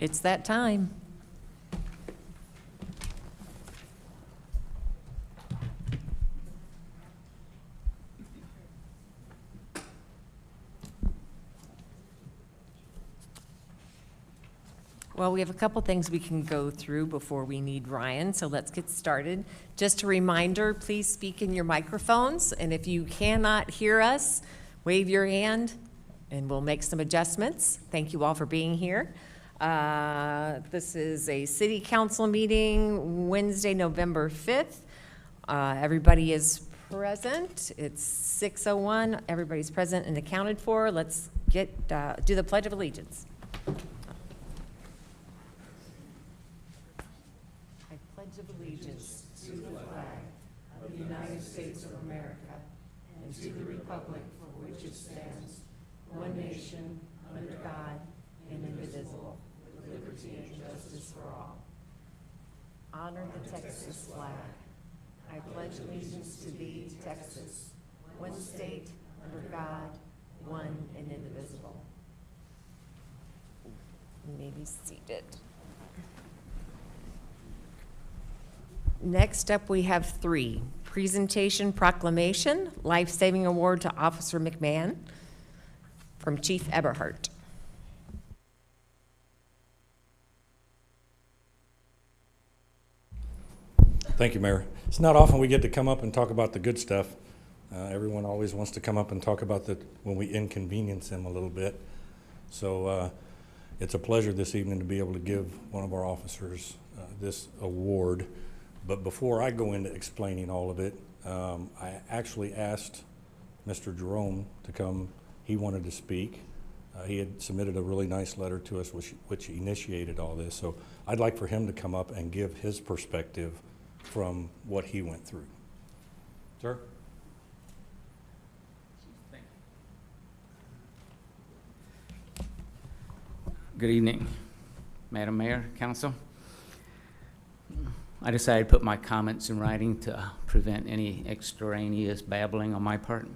It's that time. Well, we have a couple things we can go through before we need Ryan, so let's get started. Just a reminder, please speak in your microphones, and if you cannot hear us, wave your hand, and we'll make some adjustments. Thank you all for being here. This is a city council meeting, Wednesday, November 5th. Everybody is present. It's 6:01. Everybody's present and accounted for. Let's do the Pledge of Allegiance. I pledge allegiance to the flag of the United States of America and to the republic for which it stands, one nation, under God, indivisible, with liberty and justice for all. Honor the Texas flag. I pledge allegiance to thee, Texas, one state, under God, one and indivisible. You may be seated. Next up, we have 3. Presentation Proclamation, Life-Saving Award to Officer McMahon from Chief Eberhardt. Thank you, Mayor. It's not often we get to come up and talk about the good stuff. Everyone always wants to come up and talk about when we inconvenience them a little bit. So it's a pleasure this evening to be able to give one of our officers this award. But before I go into explaining all of it, I actually asked Mr. Jerome to come. He wanted to speak. He had submitted a really nice letter to us, which initiated all this. So I'd like for him to come up and give his perspective from what he went through. Sir? Thank you. Good evening, Madam Mayor, Council. I decided to put my comments in writing to prevent any extraneous babbling on my part.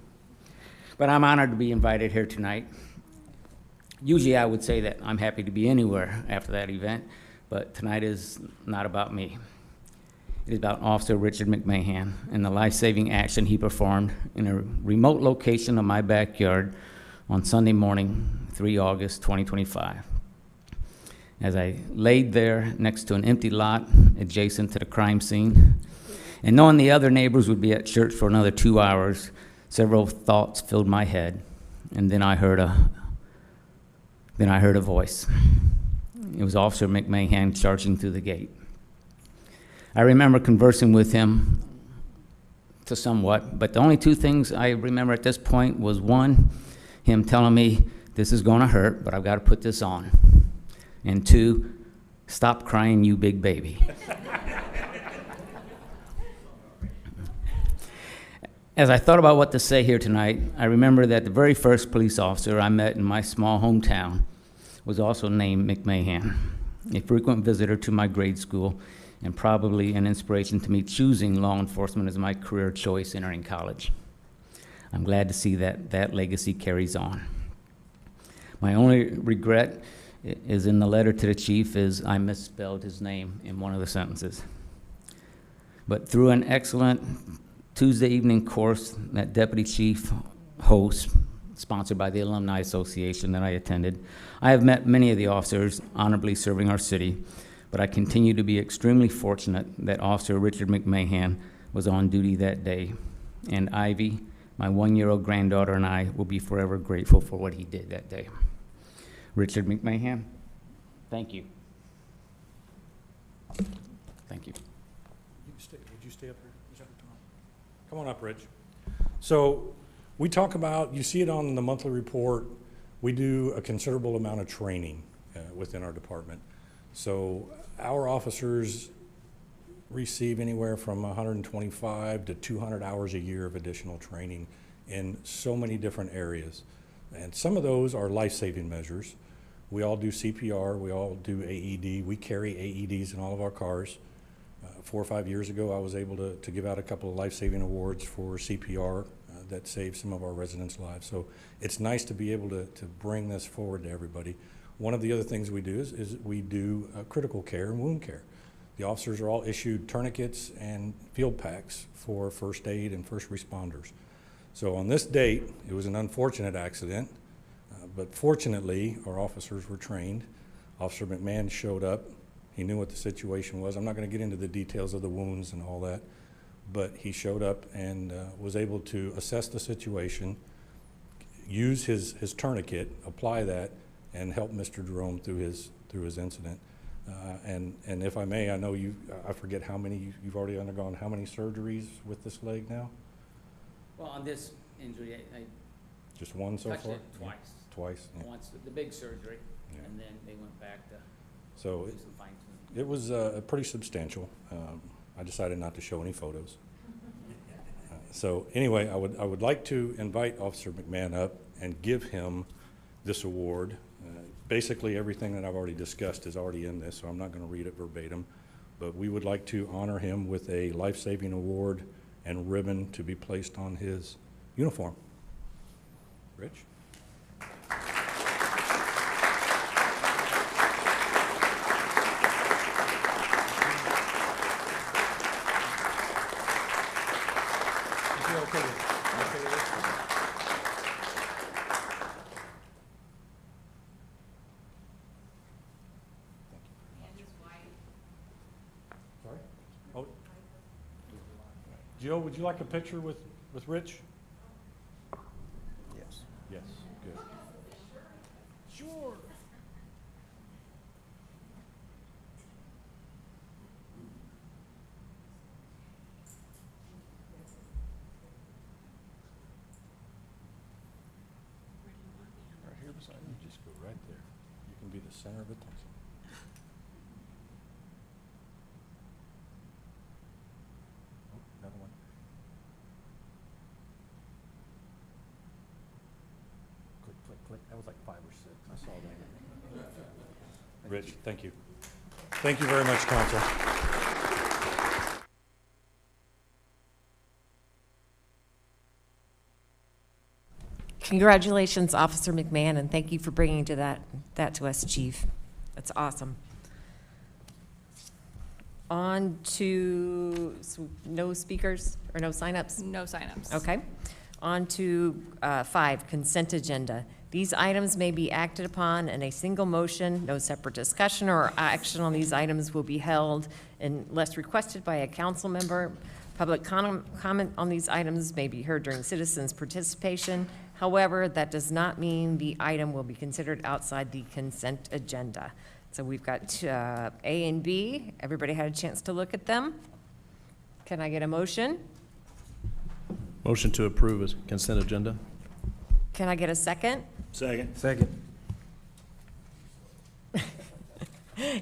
But I'm honored to be invited here tonight. Usually I would say that I'm happy to be anywhere after that event, but tonight is not about me. It is about Officer Richard McMahon and the life-saving action he performed in a remote location of my backyard on Sunday morning, 3 August 2025. As I laid there next to an empty lot adjacent to the crime scene, and knowing the other neighbors would be at church for another 2 hours, several thoughts filled my head, and then I heard a voice. It was Officer McMahon charging through the gate. I remember conversing with him to somewhat, but the only 2 things I remember at this point was, 1, him telling me, this is gonna hurt, but I've gotta put this on. And 2, stop crying, you big baby. As I thought about what to say here tonight, I remember that the very first police officer I met in my small hometown was also named McMahon, a frequent visitor to my grade school and probably an inspiration to me choosing law enforcement as my career choice entering college. I'm glad to see that legacy carries on. My only regret is in the letter to the chief is I misspelled his name in one of the sentences. But through an excellent Tuesday evening course that Deputy Chief hosts, sponsored by the Alumni Association that I attended, I have met many of the officers honorably serving our city, but I continue to be extremely fortunate that Officer Richard McMahon was on duty that day. And Ivy, my 1-year-old granddaughter, and I will be forever grateful for what he did that day. Richard McMahon, thank you. Thank you. Would you stay up here? Come on up, Rich. So we talk about, you see it on the monthly report, we do a considerable amount of training within our department. So our officers receive anywhere from 125 to 200 hours a year of additional training in so many different areas. And some of those are life-saving measures. We all do CPR, we all do AED. We carry AEDs in all of our cars. 4 or 5 years ago, I was able to give out a couple of life-saving awards for CPR that saved some of our residents' lives. So it's nice to be able to bring this forward to everybody. One of the other things we do is we do critical care and wound care. The officers are all issued tourniquets and field packs for first aid and first responders. So on this date, it was an unfortunate accident, but fortunately, our officers were trained. Officer McMahon showed up. He knew what the situation was. I'm not going to get into the details of the wounds and all that, but he showed up and was able to assess the situation, use his tourniquet, apply that, and help Mr. Jerome through his incident. And if I may, I know I forget how many you've already undergone. How many surgeries with this leg now? Well, on this injury, I Just one so touched far? it twice. Twice. Yeah. Once the big surgery, Yeah. and then they went back to So do some fine tuning. it was pretty substantial. I decided not to show any photos. So anyway, I would like to invite Officer McMahon up and give him this award. Basically, everything that I've already discussed is already in this, so I'm not going to read it verbatim. But we would like to honor him with a life-saving award and ribbon to be placed on his uniform. Rich? Sorry? Oh. Jill, would you like a picture with Rich? Yes. Yes, good. Sure. Right here beside me. You just go right there. You can be the center of attention. Oh, another one. Click, click, click. That was like 5 or 6. I saw that. Rich, thank you. Thank you very much, Council. Congratulations, Officer McMahon, and thank you for bringing that to us, Chief. That's awesome. On to, no speakers or no signups? No signups. Okay. On to 5, consent agenda. These items may be acted upon in a single motion. No separate discussion or action on these items will be held unless requested by a council member. Public comment on these items may be heard during citizens' participation. However, that does not mean the item will be considered outside the consent agenda. So we've got A and B. Everybody had a chance to look at them. Can I get a motion? Motion to approve as consent agenda. Can I get a second? Second. Second.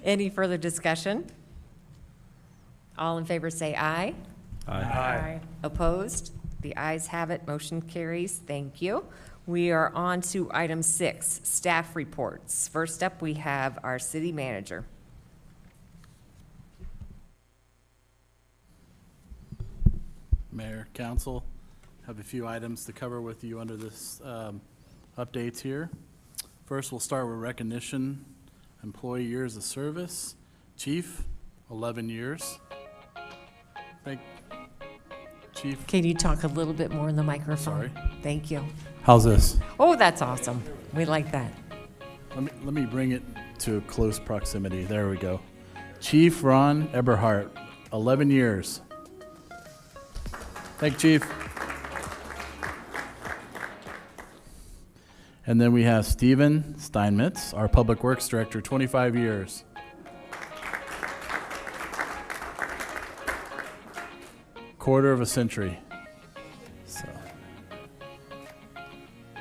Any further discussion? All in favor say aye. Aye. Opposed? The ayes have it, motion carries. Thank you. We are on to item 6, staff reports. First up, we have our city manager. Mayor, council, have a few items to cover with you under this updates here. First, we'll start with recognition, employee years of service. Chief, 11 years. Thank, Chief, Can you talk a little bit more in the microphone? Sorry. Thank you. how's this? Oh, that's awesome. We like that. Let me bring it to a close proximity. There we go. Chief Ron Eberhardt, 11 years. Thank you, Chief. And then we have Steven Steinmetz, our Public Works Director, 25 years. Quarter of a century. So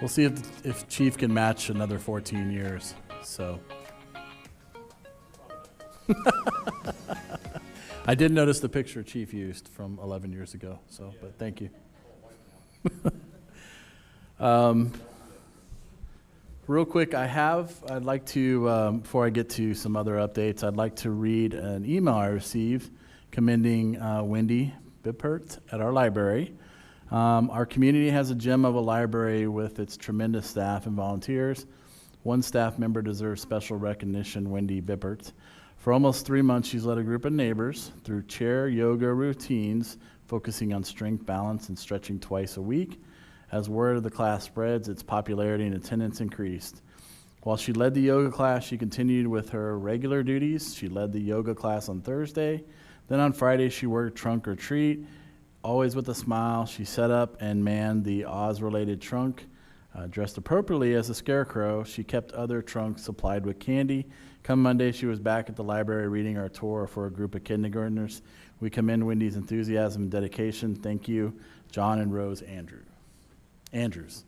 we'll see if Chief can match another 14 years. So I did notice the picture Chief used from 11 years ago. So, but thank you. Real quick, I'd like to, before I get to some other updates, I'd like to read an email I received commending Wendy Bippert at our library Our community has a gem of a library with its tremendous staff and volunteers. One staff member deserves special recognition, Wendy Bippert. For almost 3 months, she's led a group of neighbors through chair yoga routines, focusing on strength, balance, and stretching twice a week. As word of the class spreads, its popularity and attendance increased. While she led the yoga class, she continued with her regular duties. She led the yoga class on Thursday. Then on Friday, she worked trunk or treat. Always with a smile, she set up and manned the Oz-related trunk. Dressed appropriately as a scarecrow, she kept other trunks supplied with candy. Come Monday, she was back at the library reading our tour for a group of kindergartners. We commend Wendy's enthusiasm and dedication. Thank you, John and Rose Andrews.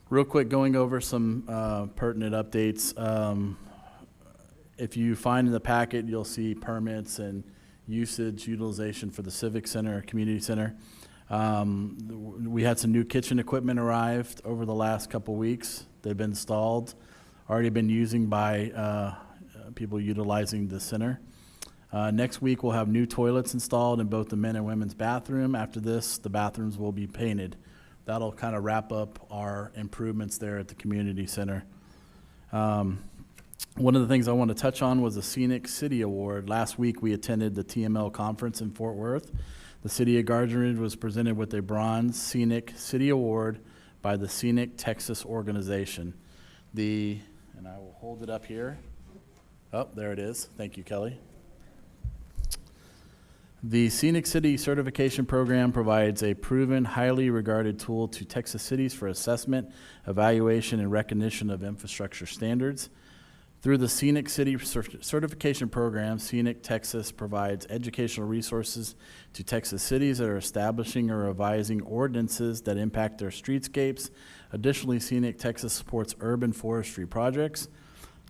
Real quick, going over some pertinent updates. If you find in the packet, you'll see permits and utilization for the Civic Center, Community Center. We had some new kitchen equipment arrived over the last couple weeks. They've been installed, already been using by people utilizing the center. Next week, we'll have new toilets installed in both the men and women's bathroom. After this, the bathrooms will be painted. That'll kind of wrap up our improvements there at the community center. One of the things I want to touch on was the Scenic City Award. Last week, we attended the TML conference in Fort Worth. The city of Garden Ridge was presented with a Bronze Scenic City Award by the Scenic Texas Organization. And I will hold it up here. Oh, there it is. Thank you, Kelly. The Scenic City Certification Program provides a proven, highly regarded tool to Texas cities for assessment, evaluation, and recognition of infrastructure standards. Through the Scenic City Certification Program, Scenic Texas provides educational resources to Texas cities that are establishing or revising ordinances that impact their streetscapes. Additionally, Scenic Texas supports urban forestry projects,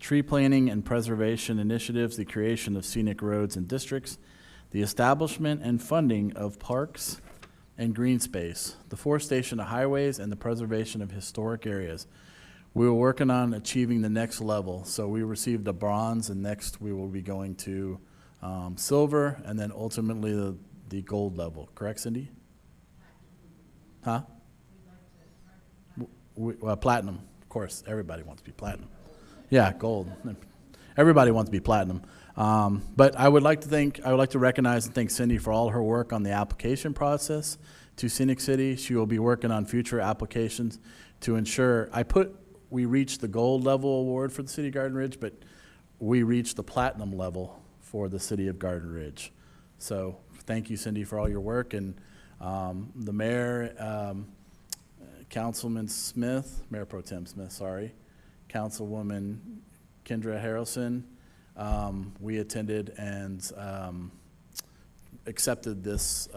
tree planting and preservation initiatives, the creation of scenic roads and districts, the establishment and funding of parks and green space, the forestation of highways, and the preservation of historic areas. We were working on achieving the next level. So we received a bronze, and next we will be going to silver, and then ultimately the gold level. Correct, Cindy? Huh? Platinum, of course. Everybody wants to be platinum. Yeah, gold. Everybody wants to be platinum. But I would like to recognize and thank Cindy for all her work on the application process to Scenic City. She will be working on future applications to ensure, we reached the gold level award for the city of Garden Ridge, but we reached the platinum level for the city of Garden Ridge. So thank you, Cindy, for all your work. And the mayor, Councilman Smith, Mayor Pro Tem Smith, sorry, Councilwoman Kendra Harrelson, we attended and accepted this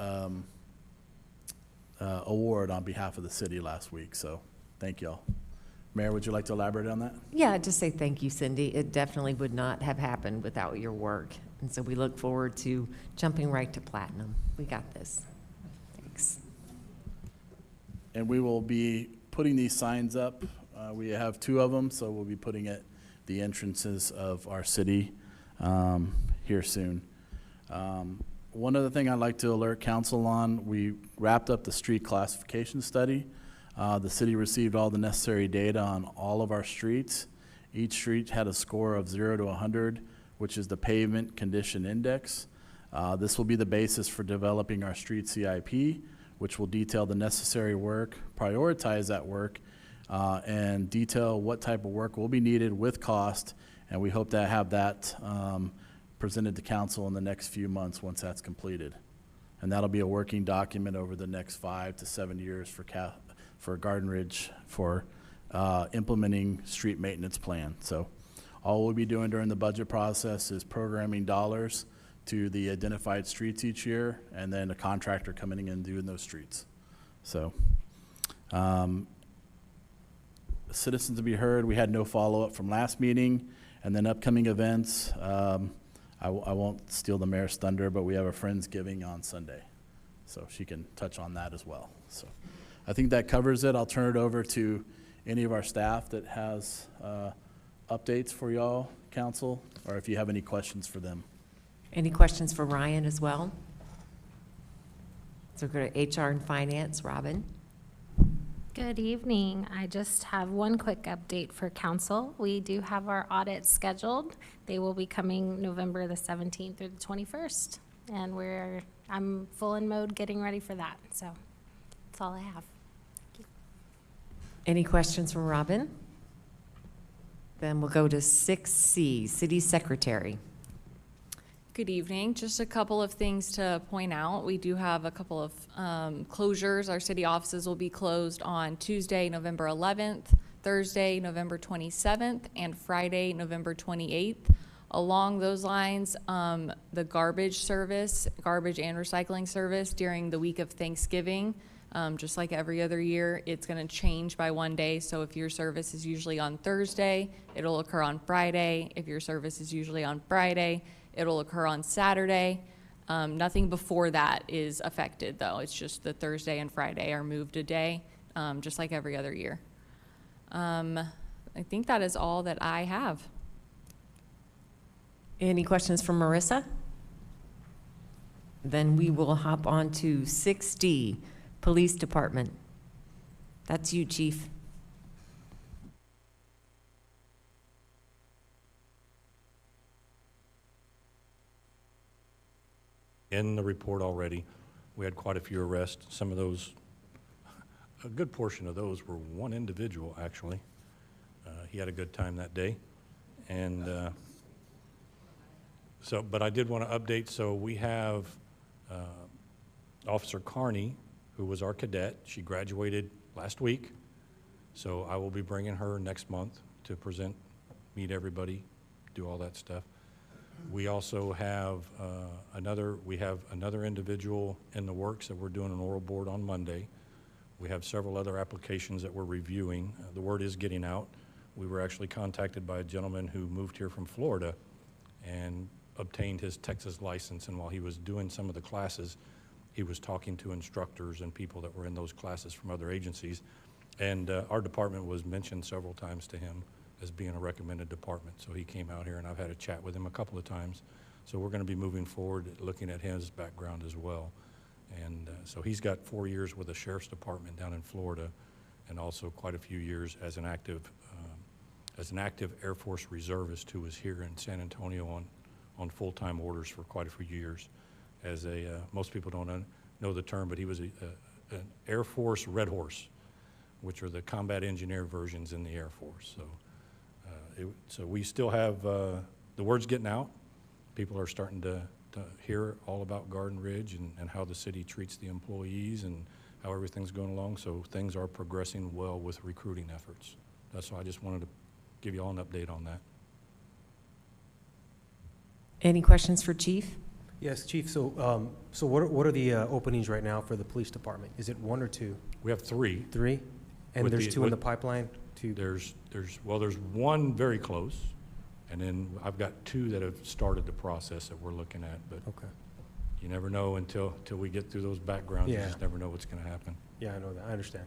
award on behalf of the city last week. So thank y'all. Mayor, would you like to elaborate on that? Yeah, just say thank you, Cindy. It definitely would not have happened without your work. And so we look forward to jumping right to platinum. We got this. Thanks. And we will be putting these signs up. We have 2 of them, so we'll be putting at the entrances of our city here soon. One other thing I'd like to alert council on, we wrapped up the street classification study. The city received all the necessary data on all of our streets. Each street had a score of 0 to 100, which is the pavement condition index. This will be the basis for developing our street CIP, which will detail the necessary work, prioritize that work, and detail what type of work will be needed with cost. And we hope to have that presented to council in the next few months once that's completed. And that'll be a working document over the next 5 to 7 years for Garden Ridge for implementing street maintenance plan. So all we'll be doing during the budget process is programming dollars to the identified streets each year, and then a contractor coming in and doing those streets. So citizens to be heard. We had no follow-up from last meeting, and then upcoming events. I won't steal the mayor's thunder, but we have a Friendsgiving on Sunday, so she can touch on that as well. So I think that covers it. I'll turn it over to any of our staff that has updates for y'all, council, or if you have any questions for them. Any questions for Ryan as well? So go to HR and Finance, Robin. Good evening. I just have one quick update for council. We do have our audits scheduled. They will be coming November the 17th through the 21st. And I'm full in mode getting ready for that. So that's all I have. Any questions from Robin? Then we'll go to 6C, City Secretary. Good evening. Just a couple of things to point out. We do have a couple of closures. Our city offices will be closed on Tuesday, November 11th, Thursday, November 27th, and Friday, November 28th. Along those lines, the garbage and recycling service during the week of Thanksgiving, just like every other year, it's going to change by one day. So if your service is usually on Thursday, it'll occur on Friday. If your service is usually on Friday, it'll occur on Saturday. Nothing before that is affected, though. It's just the Thursday and Friday are moved a day, just like every other year. I think that is all that I have. Any questions from Marissa? Then we will hop on to 6D, Police Department. That's you, Chief. In the report already, we had quite a few arrests. Some of those, a good portion of those were one individual, actually. He had a good time that day. And but I did want to update. So we have Officer Carney, who was our cadet. She graduated last week. So I will be bringing her next month to present, meet everybody, do all that stuff. We also have another individual in the works that we're doing an oral board on Monday. We have several other applications that we're reviewing. The word is getting out. We were actually contacted by a gentleman who moved here from Florida and obtained his Texas license, and while he was doing some of the classes, he was talking to instructors and people that were in those classes from other agencies. And our department was mentioned several times to him as being a recommended department. So he came out here, and I've had a chat with him a couple of times. So we're going to be moving forward, looking at his background as well. And so he's got 4 years with the Sheriff's Department down in Florida, and also quite a few years as an active Air Force reservist who was here in San Antonio on full-time orders for quite a few years. As most people don't know the term, but he was an Air Force Red Horse, which are the combat engineer versions in the Air Force. So we still have, the word's getting out. People are starting to hear all about Garden Ridge and how the city treats the employees and how everything's going along. So things are progressing well with recruiting efforts. That's why I just wanted to give you all an update on that. Any questions for Chief? Yes, Chief, so what are the openings right now for the police department? Is it one or two? We have 3. 3? And With there's the- 2 in with- the pipeline? 2? There's one very close, and then I've got 2 that have started the process that we're looking at, but Okay. you never know until we get through those backgrounds. You Yeah. just never know what's going to happen. Yeah, I know that. I understand.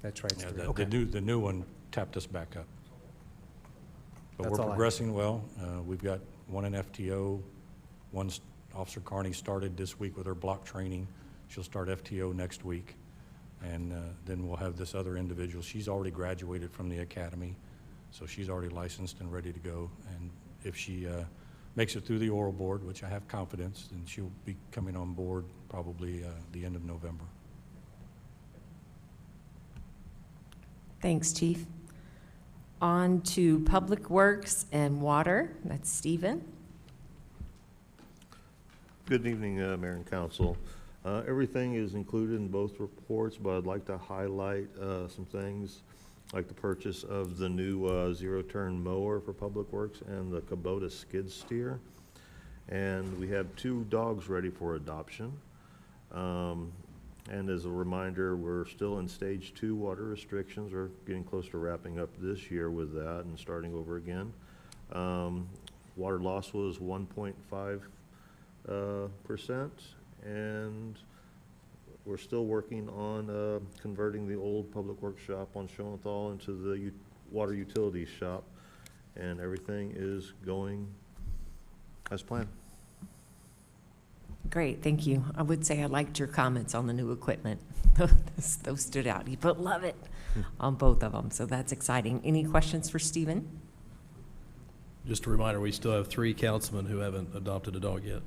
That's right. it's Yeah, 3. the Okay. new one tapped us back up. But That's we're all I have. progressing well. We've got one in FTO. Officer Carney started this week with her block training. She'll start FTO next week. And then we'll have this other individual. She's already graduated from the academy, so she's already licensed and ready to go. And if she makes it through the oral board, which I have confidence, then she'll be coming on board probably the end of November. Thanks, Chief. On to Public Works and Water. That's Stephen. Good evening, Mayor and Council. Everything is included in both reports, but I'd like to highlight some things, like the purchase of the new zero-turn mower for Public Works and the Kubota skid steer. And we have 2 dogs ready for adoption. And as a reminder, we're still in stage 2 water restrictions. We're getting close to wrapping up this year with that and starting over again. Water loss was 1.5%, and we're still working on converting the old Public Works shop on Schoenthal into the water utilities shop, and everything is going as planned. Great, thank you. I would say I liked your comments on the new equipment. Those stood out. You put love it on both of them, so that's exciting. Any questions for Stephen? Just a reminder, we still have 3 councilmen who haven't adopted a dog yet.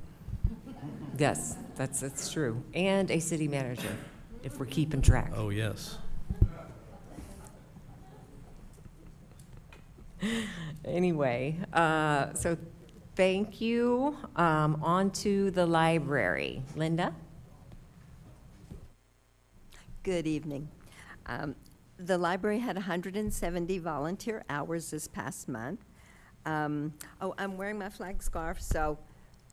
Yes, that's true. And a city manager, if we're keeping track. Oh, yes. Anyway, so thank you. On to the library. Linda? Good evening. The library had 170 volunteer hours this past month. I'm wearing my flag scarf, so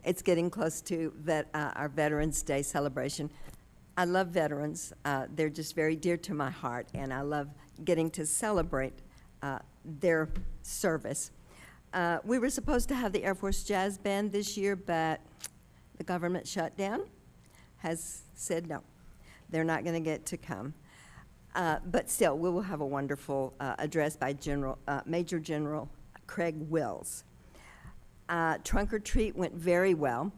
it's getting close to our Veterans Day celebration. I love veterans. They're just very dear to my heart, and I love getting to celebrate their service. We were supposed to have the Air Force Jazz Band this year, but the government shutdown has said no. They're not going to get to come. But still, we will have a wonderful address by Major General Craig Wills. Trunk or treat went very well.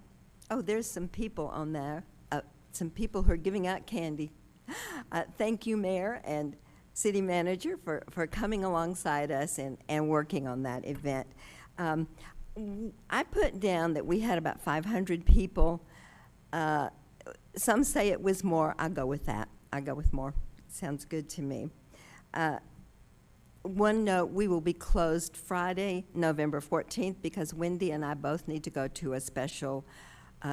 Oh, there's some people on there, some people who are giving out candy. Thank you, Mayor and City Manager, for coming alongside us and working on that event. I put down that we had about 500 people. Some say it was more. I'll go with that. I go with more. Sounds good to me. One note, we will be closed Friday, November 14th, because Wendy and I both need to go to a special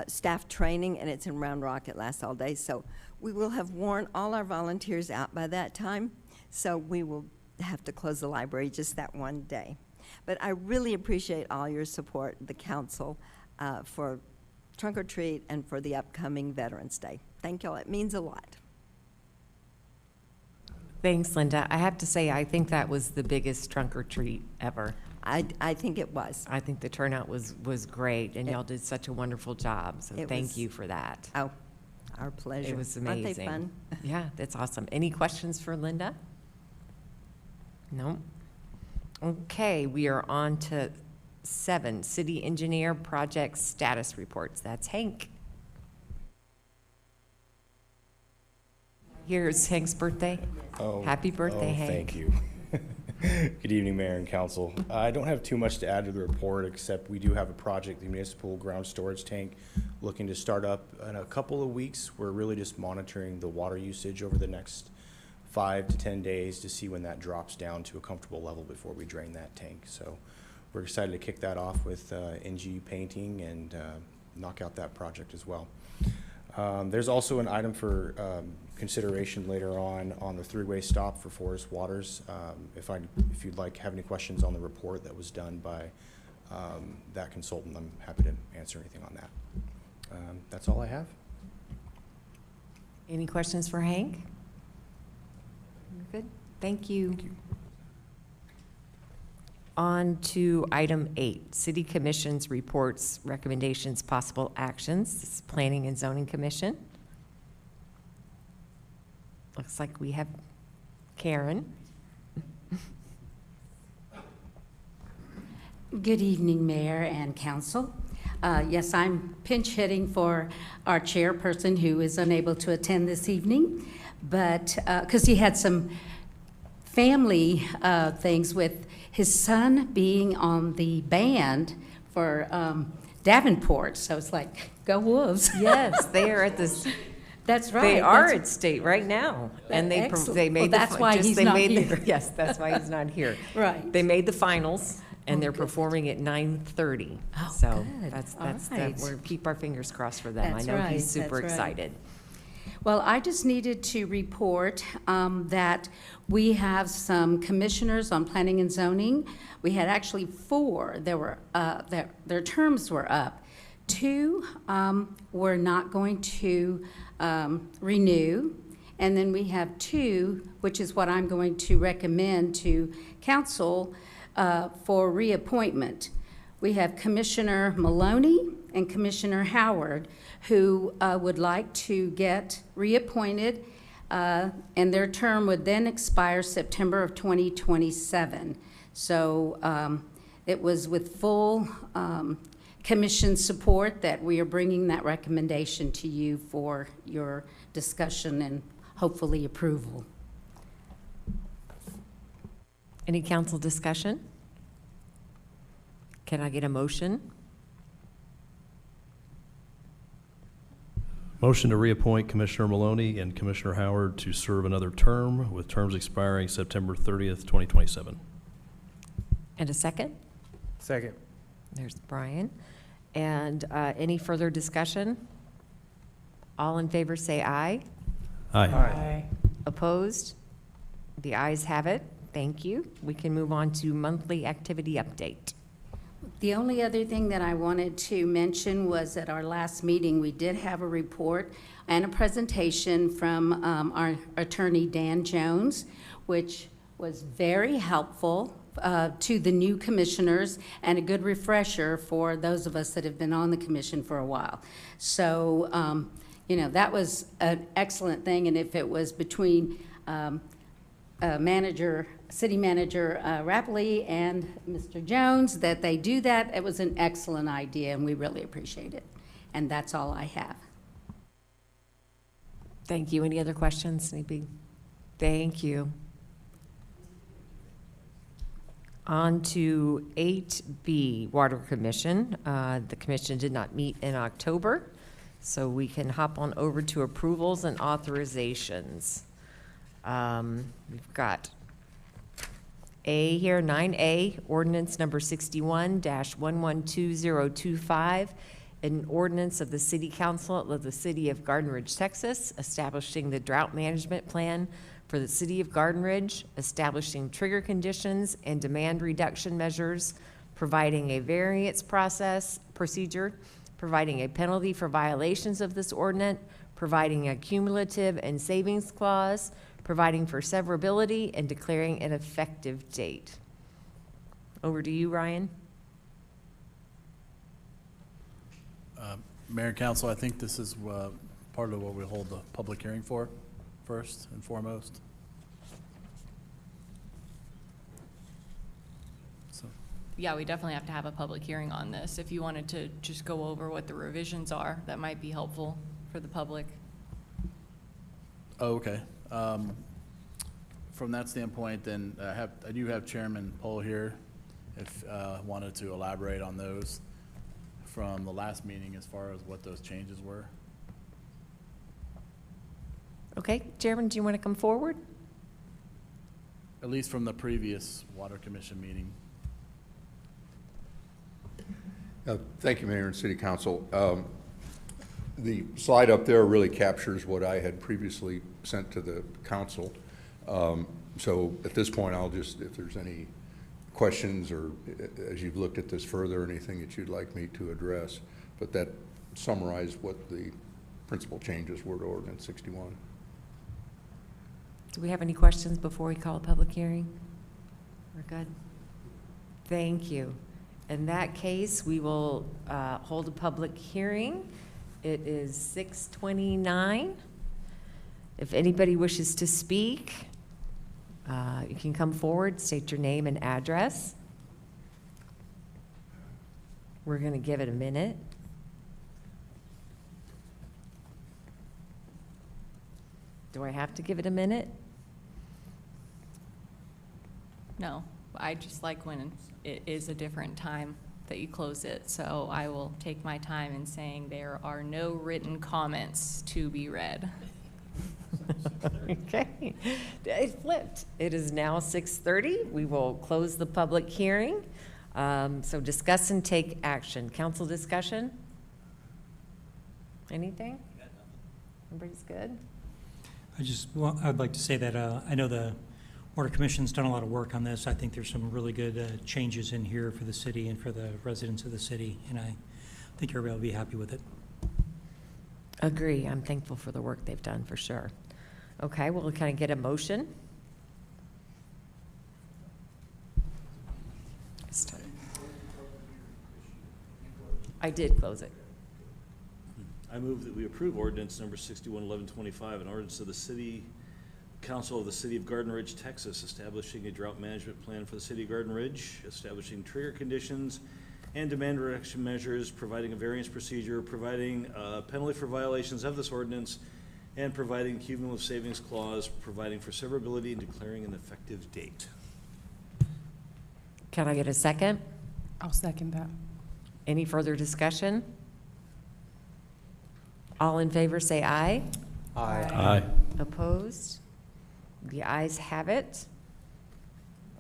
staff training, and it's in Round Rock. It lasts all day. So we will have worn all our volunteers out by that time, so we will have to close the library just that one day. But I really appreciate all your support, the council, for Trunk or Treat and for the upcoming Veterans Day. Thank y'all. It means a lot. Thanks, Linda. I have to say, I think that was the biggest trunk or treat ever. I think it was. I think the turnout was great, and y'all did such a wonderful job, so thank you for that. Oh, our pleasure. It was Aren't they amazing. fun? Yeah, that's awesome. Any questions for Linda? No? Okay, we are on to 7, City Engineer Project Status Reports. That's Hank. Here's Hank's birthday. Oh, Happy birthday, Hank. Thank you. Good evening, Mayor and Council. I don't have too much to add to the report, except we do have a project, the municipal ground storage tank, looking to start up in a couple of weeks. We're really just monitoring the water usage over the next 5 to 10 days to see when that drops down to a comfortable level before we drain that tank. So we're excited to kick that off with NG painting and knock out that project as well. There's also an item for consideration later on the three-way stop for Forest Waters. If you'd like, have any questions on the report that was done by that consultant, I'm happy to answer anything on that. That's all I have. Any questions for Hank? Good. Thank you. Thank you. On to item 8, City Commission's reports, recommendations, possible actions. This is Planning and Zoning Commission. Looks like we have Karen. Good evening, Mayor and Council. Yes, I'm pinch hitting for our chairperson who is unable to attend this evening, but because he had some family things with his son being on the band for Davenport. So it's like, go Wolves. Yes, they are at this. That's right. They are at state right now, and they Excellent. made. Well, that's why he's not here. Yes, that's why he's not here. Right. They made the finals, and Oh, they're good. performing at 9:30. Oh, so good. that's All right. we'll keep our fingers crossed for them. That's I know right. he's super That's right. excited. Well, I just needed to report that we have some commissioners on planning and zoning. We had actually 4. There were their terms were up. 2 were not going to renew, and then we have 2, which is what I'm going to recommend to council for reappointment. We have Commissioner Maloney and Commissioner Howard, who would like to get reappointed, and their term would then expire September of 2027. So it was with full commission support that we are bringing that recommendation to you for your discussion and hopefully approval. Any council discussion? Can I get a motion? Motion to reappoint Commissioner Maloney and Commissioner Howard to serve another term with terms expiring September 30th, 2027. And a second? Second. There's Brian. And any further discussion? All in favor say aye. Aye. Opposed? The ayes have it. Thank you. We can move on to monthly activity update. The only other thing that I wanted to mention was at our last meeting, we did have a report and a presentation from our attorney, Dan Jones, which was very helpful to the new commissioners and a good refresher for those of us that have been on the commission for a while. So, you know, that was an excellent thing, and if it was between City Manager Rapley and Mr. Jones that they do that, it was an excellent idea, and we really appreciate it. And that's all I have. Thank you. Any other questions? Thank you. On to 8B, Water Commission. The commission did not meet in October, so we can hop on over to approvals and authorizations. We've got A here, 9A, ordinance number 61-112025, an ordinance of the City Council of the City of Garden Ridge, Texas, establishing the drought management plan for the City of Garden Ridge, establishing trigger conditions and demand reduction measures, providing a variance procedure, providing a penalty for violations of this ordinance, providing a cumulative and savings clause, providing for severability, and declaring an effective date. Over to you, Ryan. Mayor and Council, I think this is part of what we hold the public hearing for, first and foremost. So, Yeah, we definitely have to have a public hearing on this. If you wanted to just go over what the revisions are, that might be helpful for the public. oh, okay. From that standpoint, then I do have Chairman Pohl here, if wanted to elaborate on those from the last meeting as far as what those changes were. Okay, Chairman, do you want to come forward? At least from the previous Water Commission meeting. Thank you, Mayor and City Council. The slide up there really captures what I had previously sent to the council. So at this point, I'll just, if there's any questions or as you've looked at this further, anything that you'd like me to address, but that summarized what the principal changes were to Ordinance 61. Do we have any questions before we call a public hearing? We're good. Thank you. In that case, we will hold a public hearing. It is 6:29. If anybody wishes to speak, you can come forward, state your name and address. We're going to give it a minute. Do I have to give it a minute? No, I just like when it is a different time that you close it, so I will take my time in saying there are no written comments to be read. Okay, it flipped. It is now 6:30. We will close the public hearing. So discuss and take action. Council discussion? Anything? Everybody's good? I'd like to say that I know the Water Commission's done a lot of work on this. I think there's some really good changes in here for the city and for the residents of the city, and I think everybody will be happy with it. Agree. I'm thankful for the work they've done, for sure. Okay, well, can I get a motion? I did close it. I move that we approve ordinance number 61-1125, an ordinance of the City Council of the City of Garden Ridge, Texas, establishing a drought management plan for the City of Garden Ridge, establishing trigger conditions and demand reduction measures, providing a variance procedure, providing a penalty for violations of this ordinance, and providing cumulative savings clause, providing for severability and declaring an effective date. Can I get a second? I'll second that. Any further discussion? All in favor say aye. Aye. Opposed? The ayes have it.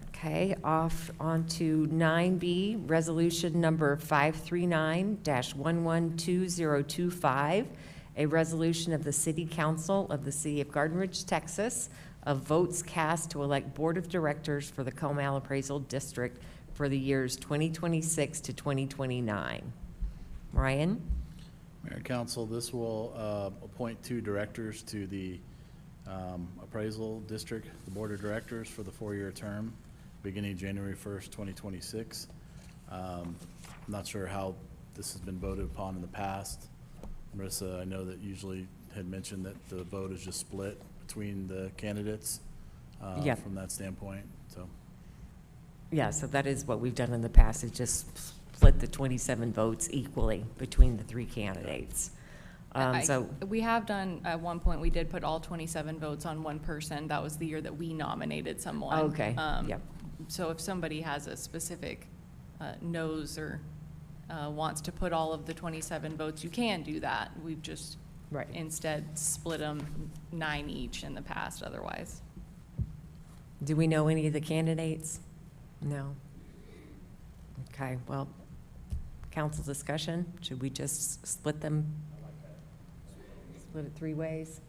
Okay, off onto 9B, resolution number 539-112025, a resolution of the City Council of the City of Garden Ridge, Texas, of votes cast to elect Board of Directors for the Comal Appraisal District for the years 2026 to 2029. Ryan? Mayor and Council, this will appoint 2 directors to the appraisal district, the Board of Directors for the 4-year term, beginning January 1st, 2026. I'm not sure how this has been voted upon in the past. Marissa, I know that usually had mentioned that the vote is just split between the candidates Yeah. from that standpoint, so. Yeah, so that is what we've done in the past, is just split the 27 votes equally between the 3 candidates. We have done, at one point, we did put all 27 votes on one person. That was the year that we nominated someone. Okay, yep. So if somebody has a specific knows or wants to put all of the 27 votes, you can do that. We've just Right. instead split them 9 each in the past otherwise. Do we know any of the candidates? No. Okay, well, council discussion, should we just split them? Split it 3 ways?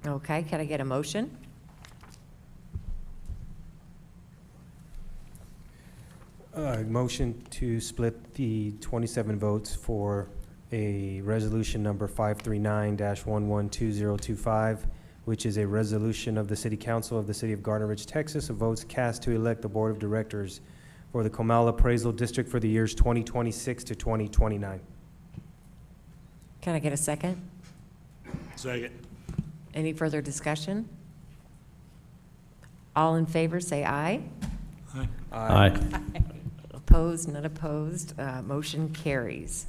Okay, can I get a motion? Motion to split the 27 votes for a resolution number 539-112025, which is a resolution of the City Council of the City of Garden Ridge, Texas, of votes cast to elect the Board of Directors for the Comal Appraisal District for the years 2026 to 2029. Can I get a second? Second. Any further discussion? All in favor, say aye. Aye. Opposed, none opposed, motion carries.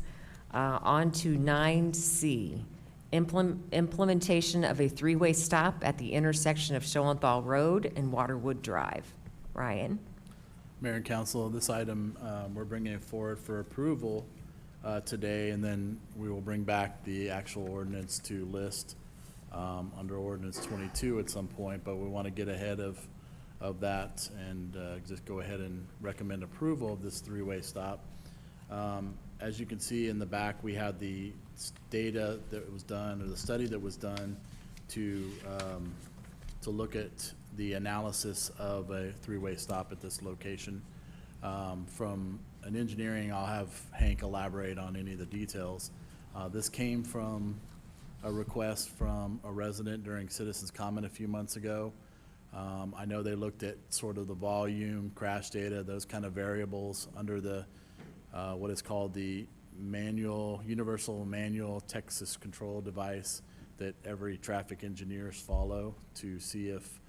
On to 9C, implementation of a 3-way stop at the intersection of Schoenthal Road and Waterwood Drive. Ryan? Mayor and Council, this item, we're bringing it forward for approval today, and then we will bring back the actual ordinance to list under ordinance 22 at some point, but we want to get ahead of that and just go ahead and recommend approval of this 3-way stop. As you can see in the back, we had the data that was done, or the study that was done to look at the analysis of a 3-way stop at this location. From an engineering, I'll have Hank elaborate on any of the details. This came from a request from a resident during citizens' comment a few months ago. I know they looked at sort of the volume, crash data, those kind of variables under the what is called the universal manual Texas control device that every traffic engineers follow to see if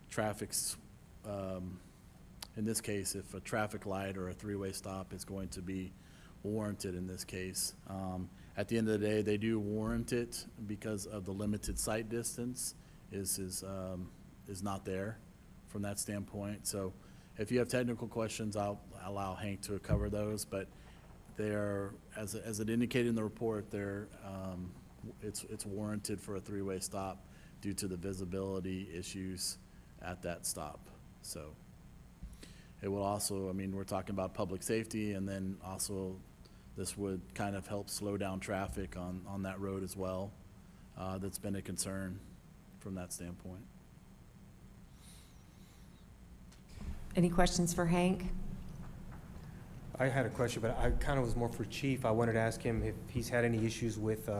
traffic's, in this case, if a traffic light or a 3-way stop is going to be warranted in this case. At the end of the day, they do warrant it because of the limited sight distance is not there from that standpoint. So if you have technical questions, I'll allow Hank to cover those, but they're, as it indicated in the report, it's warranted for a 3-way stop due to the visibility issues at that stop. So it will also, I mean, we're talking about public safety, and then also this would kind of help slow down traffic on that road as well. That's been a concern from that standpoint. Any questions for Hank? I had a question, but I kind of was more for Chief. I wanted to ask him if he's had any issues with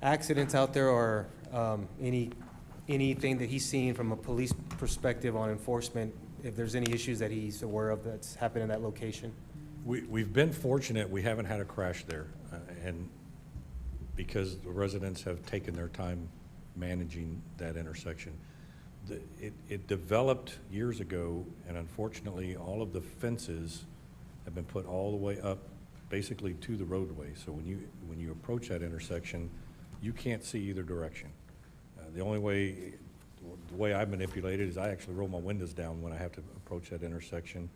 accidents out there, or anything that he's seen from a police perspective on enforcement, if there's any issues that he's aware of that's happened in that location. We've been fortunate, we haven't had a crash there, and because the residents have taken their time managing that intersection. It developed years ago, and unfortunately, all of the fences have been put all the way up, basically to the roadway. So when you approach that intersection, you can't see either direction. The only way, the way I manipulate it is I actually roll my windows down when I have to approach that intersection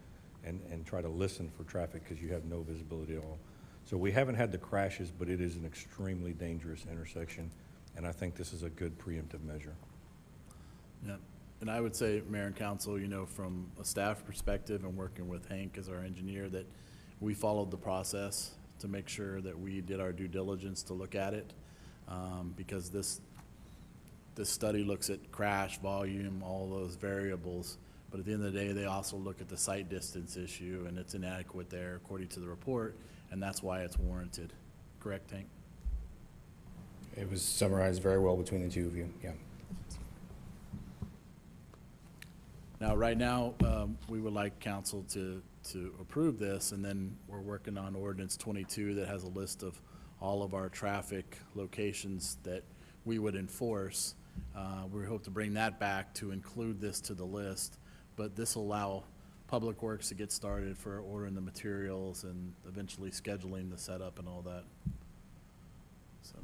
and try to listen for traffic because you have no visibility at all. So we haven't had the crashes, but it is an extremely dangerous intersection, and I think this is a good preemptive measure. Yeah, and I would say, Mayor and Council, you know, from a staff perspective and working with Hank as our engineer, that we followed the process to make sure that we did our due diligence to look at it, because this study looks at crash volume, all those variables, but at the end of the day, they also look at the sight distance issue, and it's inadequate there according to the report, and that's why it's warranted. Correct, Hank? It was summarized very well between the two of you, yeah. Now, right now, we would like council to approve this, and then we're working on ordinance 22 that has a list of all of our traffic locations that we would enforce. We hope to bring that back to include this to the list, but this will allow Public Works to get started for ordering the materials and eventually scheduling the setup and all that. So.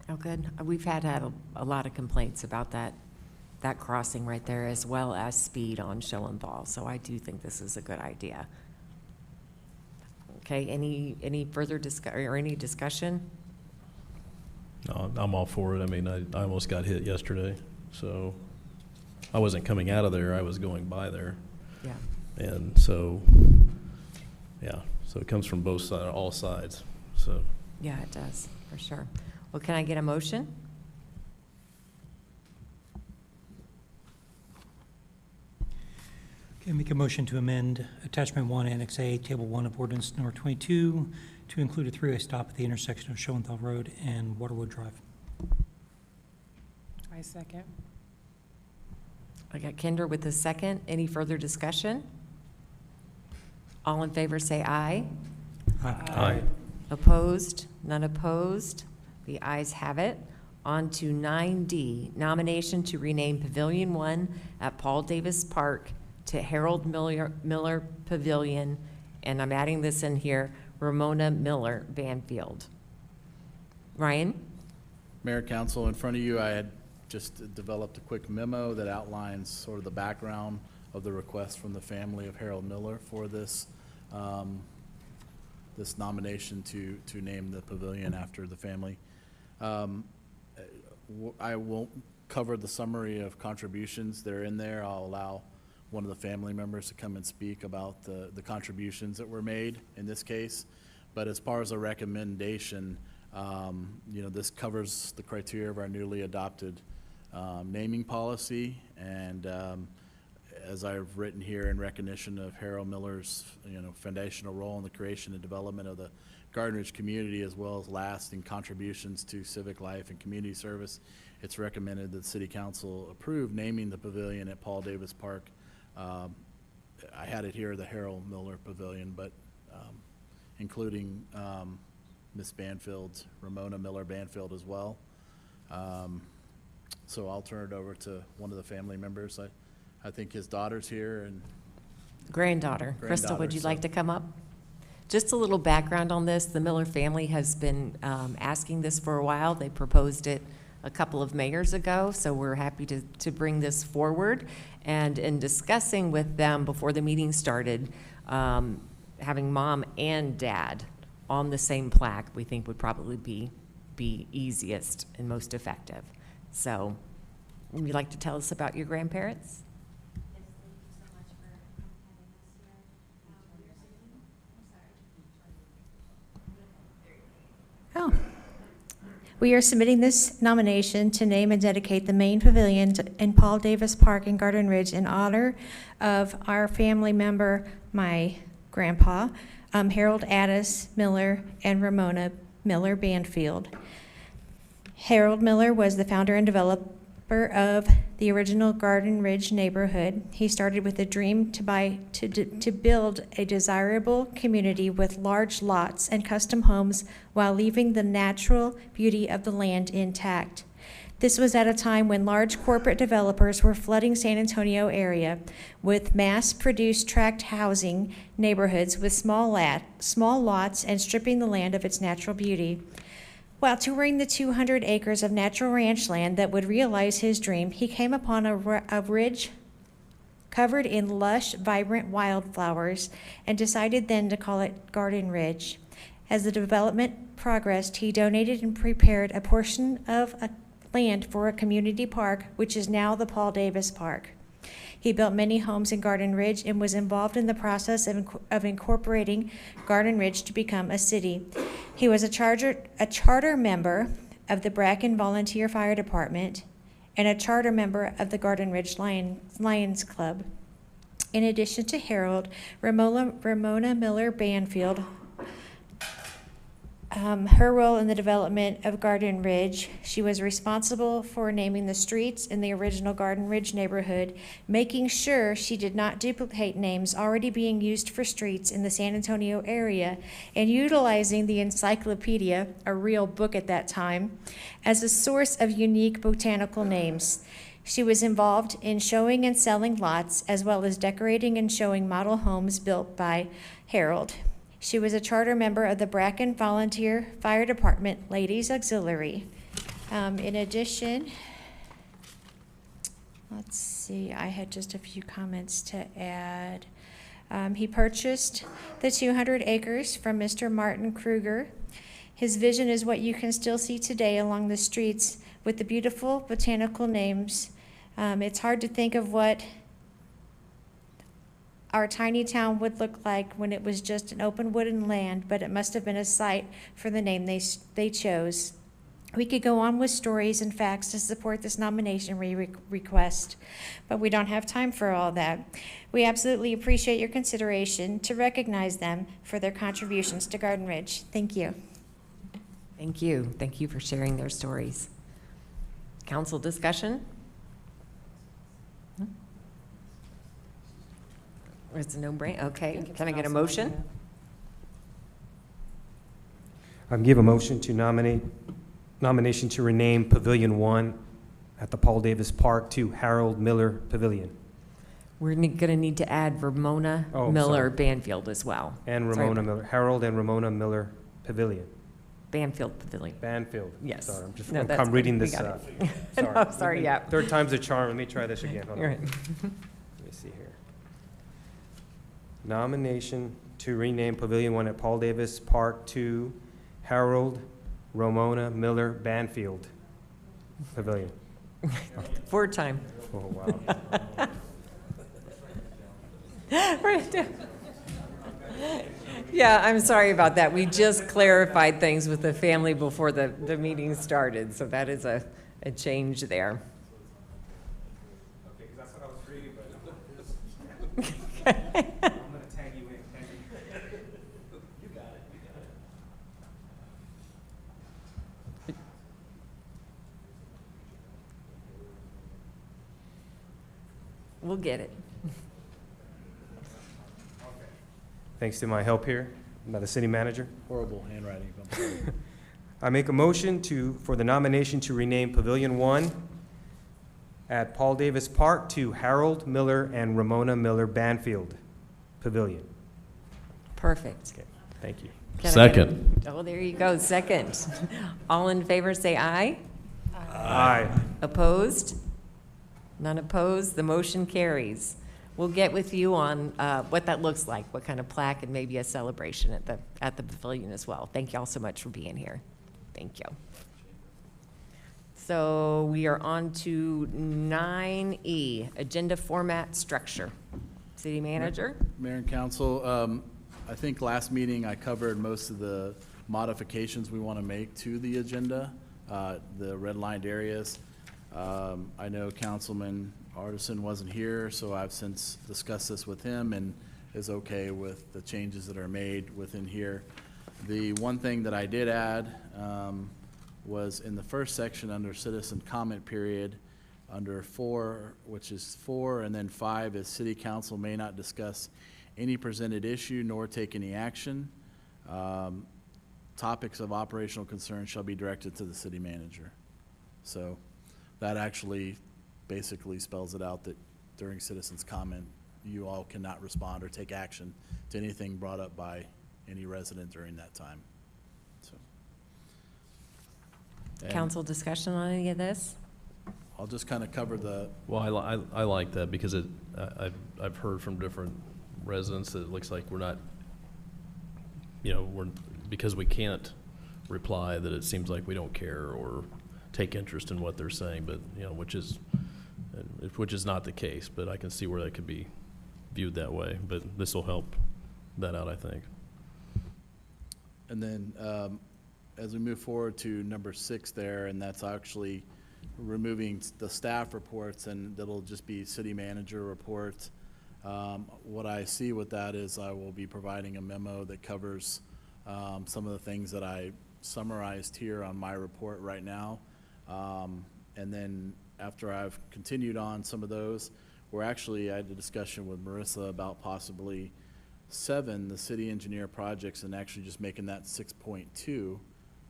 Oh, good. We've had a lot of complaints about that crossing right there, as well as speed on Schoenthal, so I do think this is a good idea. Okay, any further discussion? No, I'm all for it. I mean, I almost got hit yesterday, so I wasn't coming out of there, I was going by there. Yeah. And so, yeah, so it comes from both sides, all sides, so. Yeah, it does, for sure. Well, can I get a motion? Okay, make a motion to amend Attachment 1, Annex A, Table 1 of Ordinance Number 22 to include a three-way stop at the intersection of Schoenthal Road and Waterwood Drive. I second. I got Kendra with the second. Any further discussion? All in favor say aye. Aye. Opposed? None opposed? The ayes have it. On to 9D, nomination to rename Pavilion 1 at Paul Davis Park to Harold Miller Pavilion, and I'm adding this in here, Ramona Miller Banfield. Ryan? Mayor, Council, in front of you, I had just developed a quick memo that outlines sort of the background of the request from the family of Harold Miller for this this nomination to name the pavilion after the family. I won't cover the summary of contributions that are in there. I'll allow one of the family members to come and speak about the contributions that were made in this case. But as far as a recommendation, you know, this covers the criteria of our newly adopted naming policy, and as I've written here, in recognition of Harold Miller's, you know, foundational role in the creation and development of the Garden Ridge community, as well as lasting contributions to civic life and community service, it's recommended that the City Council approve naming the pavilion at Paul Davis Park. I had it here, the Harold Miller Pavilion, but including Miss Banfield, Ramona Miller Banfield as well. So I'll turn it over to one of the family members. I think his daughter's here and Granddaughter. Crystal, would you like to come up? Just a little background on this. The Miller family has been asking this for a while. They proposed it a couple of mayors ago, so we're happy to bring this forward. And in discussing with them before the meeting started, having mom and dad on the same plaque, we think would probably be easiest and most effective. So, would you like to tell us about your grandparents? Oh. We are submitting this nomination to name and dedicate the main pavilion in Paul Davis Park in Garden Ridge in honor of our family member, my grandpa, Harold Addis Miller and Ramona Miller Banfield. Harold Miller was the founder and developer of the original Garden Ridge neighborhood. He started with a dream to build a desirable community with large lots and custom homes while leaving the natural beauty of the land intact. This was at a time when large corporate developers were flooding San Antonio area with mass-produced tract housing neighborhoods with small lots and stripping the land of its natural beauty. While touring the 200 acres of natural ranch land that would realize his dream, he came upon a ridge covered in lush, vibrant wildflowers and decided then to call it Garden Ridge. As the development progressed, he donated and prepared a portion of land for a community park, which is now the Paul Davis Park. He built many homes in Garden Ridge and was involved in the process of incorporating Garden Ridge to become a city. He was a charter member of the Bracken Volunteer Fire Department and a charter member of the Garden Ridge Lions Club. In addition to Harold, Ramona Miller Banfield, her role in the development of Garden Ridge, she was responsible for naming the streets in the original Garden Ridge neighborhood, making sure she did not duplicate names already being used for streets in the San Antonio area, and utilizing the encyclopedia, a real book at that time, as a source of unique botanical names. She was involved in showing and selling lots, as well as decorating and showing model homes built by Harold. She was a charter member of the Bracken Volunteer Fire Department Ladies Auxiliary. In addition, let's see, I had just a few comments to add. He purchased the 200 acres from Mr. Martin Kruger. His vision is what you can still see today along the streets with the beautiful botanical names. It's hard to think of what our tiny town would look like when it was just an open wooden land, but it must have been a site for the name they chose. We could go on with stories and facts to support this nomination request, but we don't have time for all that. We absolutely appreciate your consideration to recognize them for their contributions to Garden Ridge. Thank you. Thank you. Thank you for sharing their stories. Council discussion? It's a no-brainer. Okay. Can I get a motion? Give a motion to nomination to rename Pavilion 1 at the Paul Davis Park to Harold Miller Pavilion. We're going to need to add Ramona Miller Banfield as well. And Ramona Miller, Harold and Ramona Miller Pavilion. Banfield Pavilion. Banfield. Yes. Sorry, No, I'm reading we this. got it. Sorry. No, sorry, yeah. Third time's a charm. Let me try this again. Hold on. You're right. Let me see here. Nomination to rename Pavilion 1 at Paul Davis Park to Harold Ramona Miller Banfield Pavilion. Fourth time. Oh, wow. Yeah, I'm sorry about that. We just clarified things with the family before the meeting started, so that is a change there. Okay, because that's what I was reading, but I'm going to tag you in. You got it. We'll get it. Thanks to my help here by the city manager. Horrible handwriting. I make a motion for the nomination to rename Pavilion 1 at Paul Davis Park to Harold Miller and Ramona Miller Banfield Pavilion. Perfect. Okay, thank you. Can I Second. get a- Oh, there you go, second. All in favor, say aye. Aye. Opposed? None opposed, the motion carries. We'll get with you on what that looks like, what kind of plaque, and maybe a celebration at the pavilion as well. Thank you all so much for being here. Thank you. So we are on to 9E, agenda format structure. City manager? Mayor and council, I think last meeting I covered most of the modifications we want to make to the agenda, the redlined areas. I know Councilman Artisan wasn't here, so I've since discussed this with him and is okay with the changes that are made within here. The one thing that I did add was in the first section under citizen comment period, under 4, which is 4, and then 5 is city council may not discuss any presented issue nor take any action. Topics of operational concern shall be directed to the city manager. So that actually basically spells it out that during citizens' comment, you all cannot respond or take action to anything brought up by any resident during that time. So. And Council discussion on any of this? I'll just kind of cover the, Well, I like that because I've heard from different residents that it looks like we're not, because we can't reply, that it seems like we don't care or take interest in what they're saying, but, which is not the case, but I can see where that could be viewed that way, but this will help that out, I think. and then as we move forward to number 6 there, and that's actually removing the staff reports, and that'll just be city manager reports. What I see with that is I will be providing a memo that covers some of the things that I summarized here on my report right now. And then after I've continued on some of those, I had a discussion with Marissa about possibly 7, the city engineer projects, and actually just making that 6.2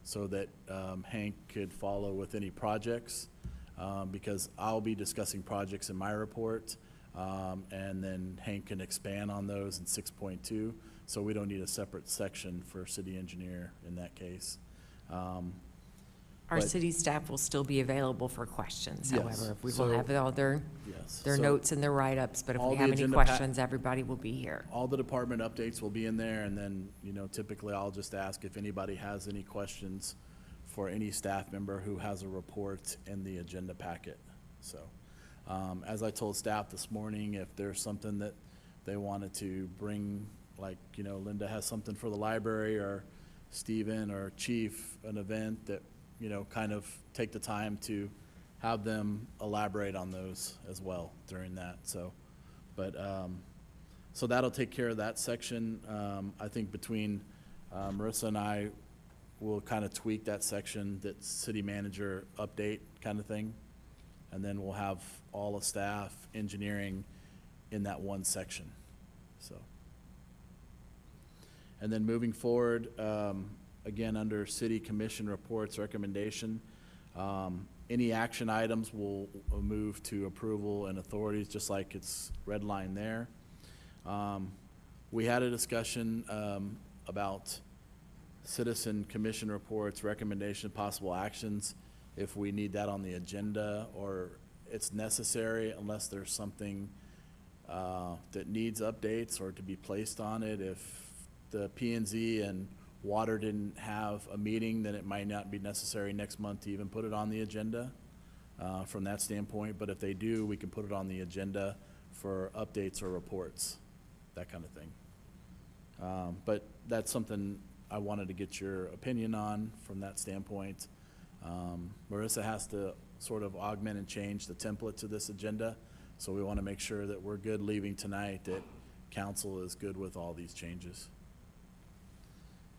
so that Hank could follow with any projects, because I'll be discussing projects in my report, and then Hank can expand on those in 6.2, so we don't need a separate section for city engineer in that case. Our But- city staff will still be available for questions, Yes. however. If we So- will have all their Yes. their So notes and their write-ups, but if all we the have any agenda pack- questions, everybody will be here. all the department updates will be in there, and then, typically I'll just ask if anybody has any questions for any staff member who has a report in the agenda packet. So, as I told staff this morning, if there's something that they wanted to bring, like, Linda has something for the library, or Stephen or Chief, an event that, kind of take the time to have them elaborate on those as well during that, so. But, so that'll take care of that section. I think between Marissa and I, we'll kind of tweak that section, that city manager update kind of thing. And then we'll have all the staff, engineering in that one section, so. And then moving forward, again, under city commission reports recommendation, any action items will move to approval and authorities, just like it's redlined there. We had a discussion about citizen commission reports, recommendation, possible actions, if we need that on the agenda, or it's necessary unless there's something that needs updates or to be placed on it. If the P&Z and water didn't have a meeting, then it might not be necessary next month to even put it on the agenda from that standpoint. But if they do, we can put it on the agenda for updates or reports, that kind of thing. But that's something I wanted to get your opinion on from that standpoint. Marissa has to sort of augment and change the template to this agenda, so we want to make sure that we're good leaving tonight, that council is good with all these changes.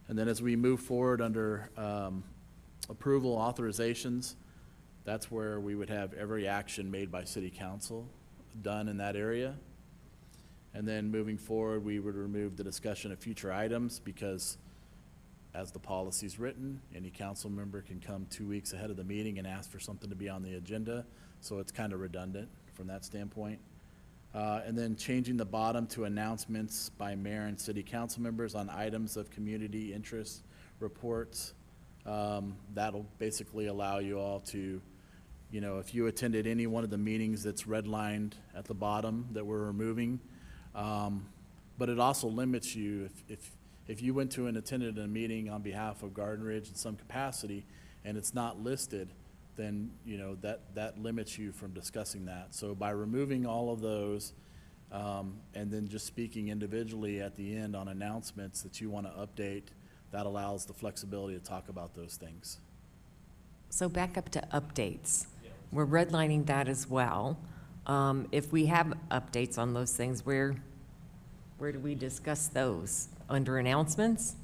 And then as we move forward under approval authorizations, that's where we would have every action made by city council done in that area. And then moving forward, we would remove the discussion of future items, because as the policy's written, any council member can come 2 weeks ahead of the meeting and ask for something to be on the agenda, so it's kind of redundant from that standpoint. And then changing the bottom to announcements by mayor and city council members on items of community interest reports. That'll basically allow you all to, if you attended any one of the meetings that's redlined at the bottom that we're removing, but it also limits you, if you went to and attended a meeting on behalf of Garden Ridge in some capacity and it's not listed, then, that limits you from discussing that. So by removing all of those, and then just speaking individually at the end on announcements that you want to update, that allows the flexibility to talk about those things. So back up to updates. We're redlining that as well. If we have updates on those things, where do we discuss those? Under announcements?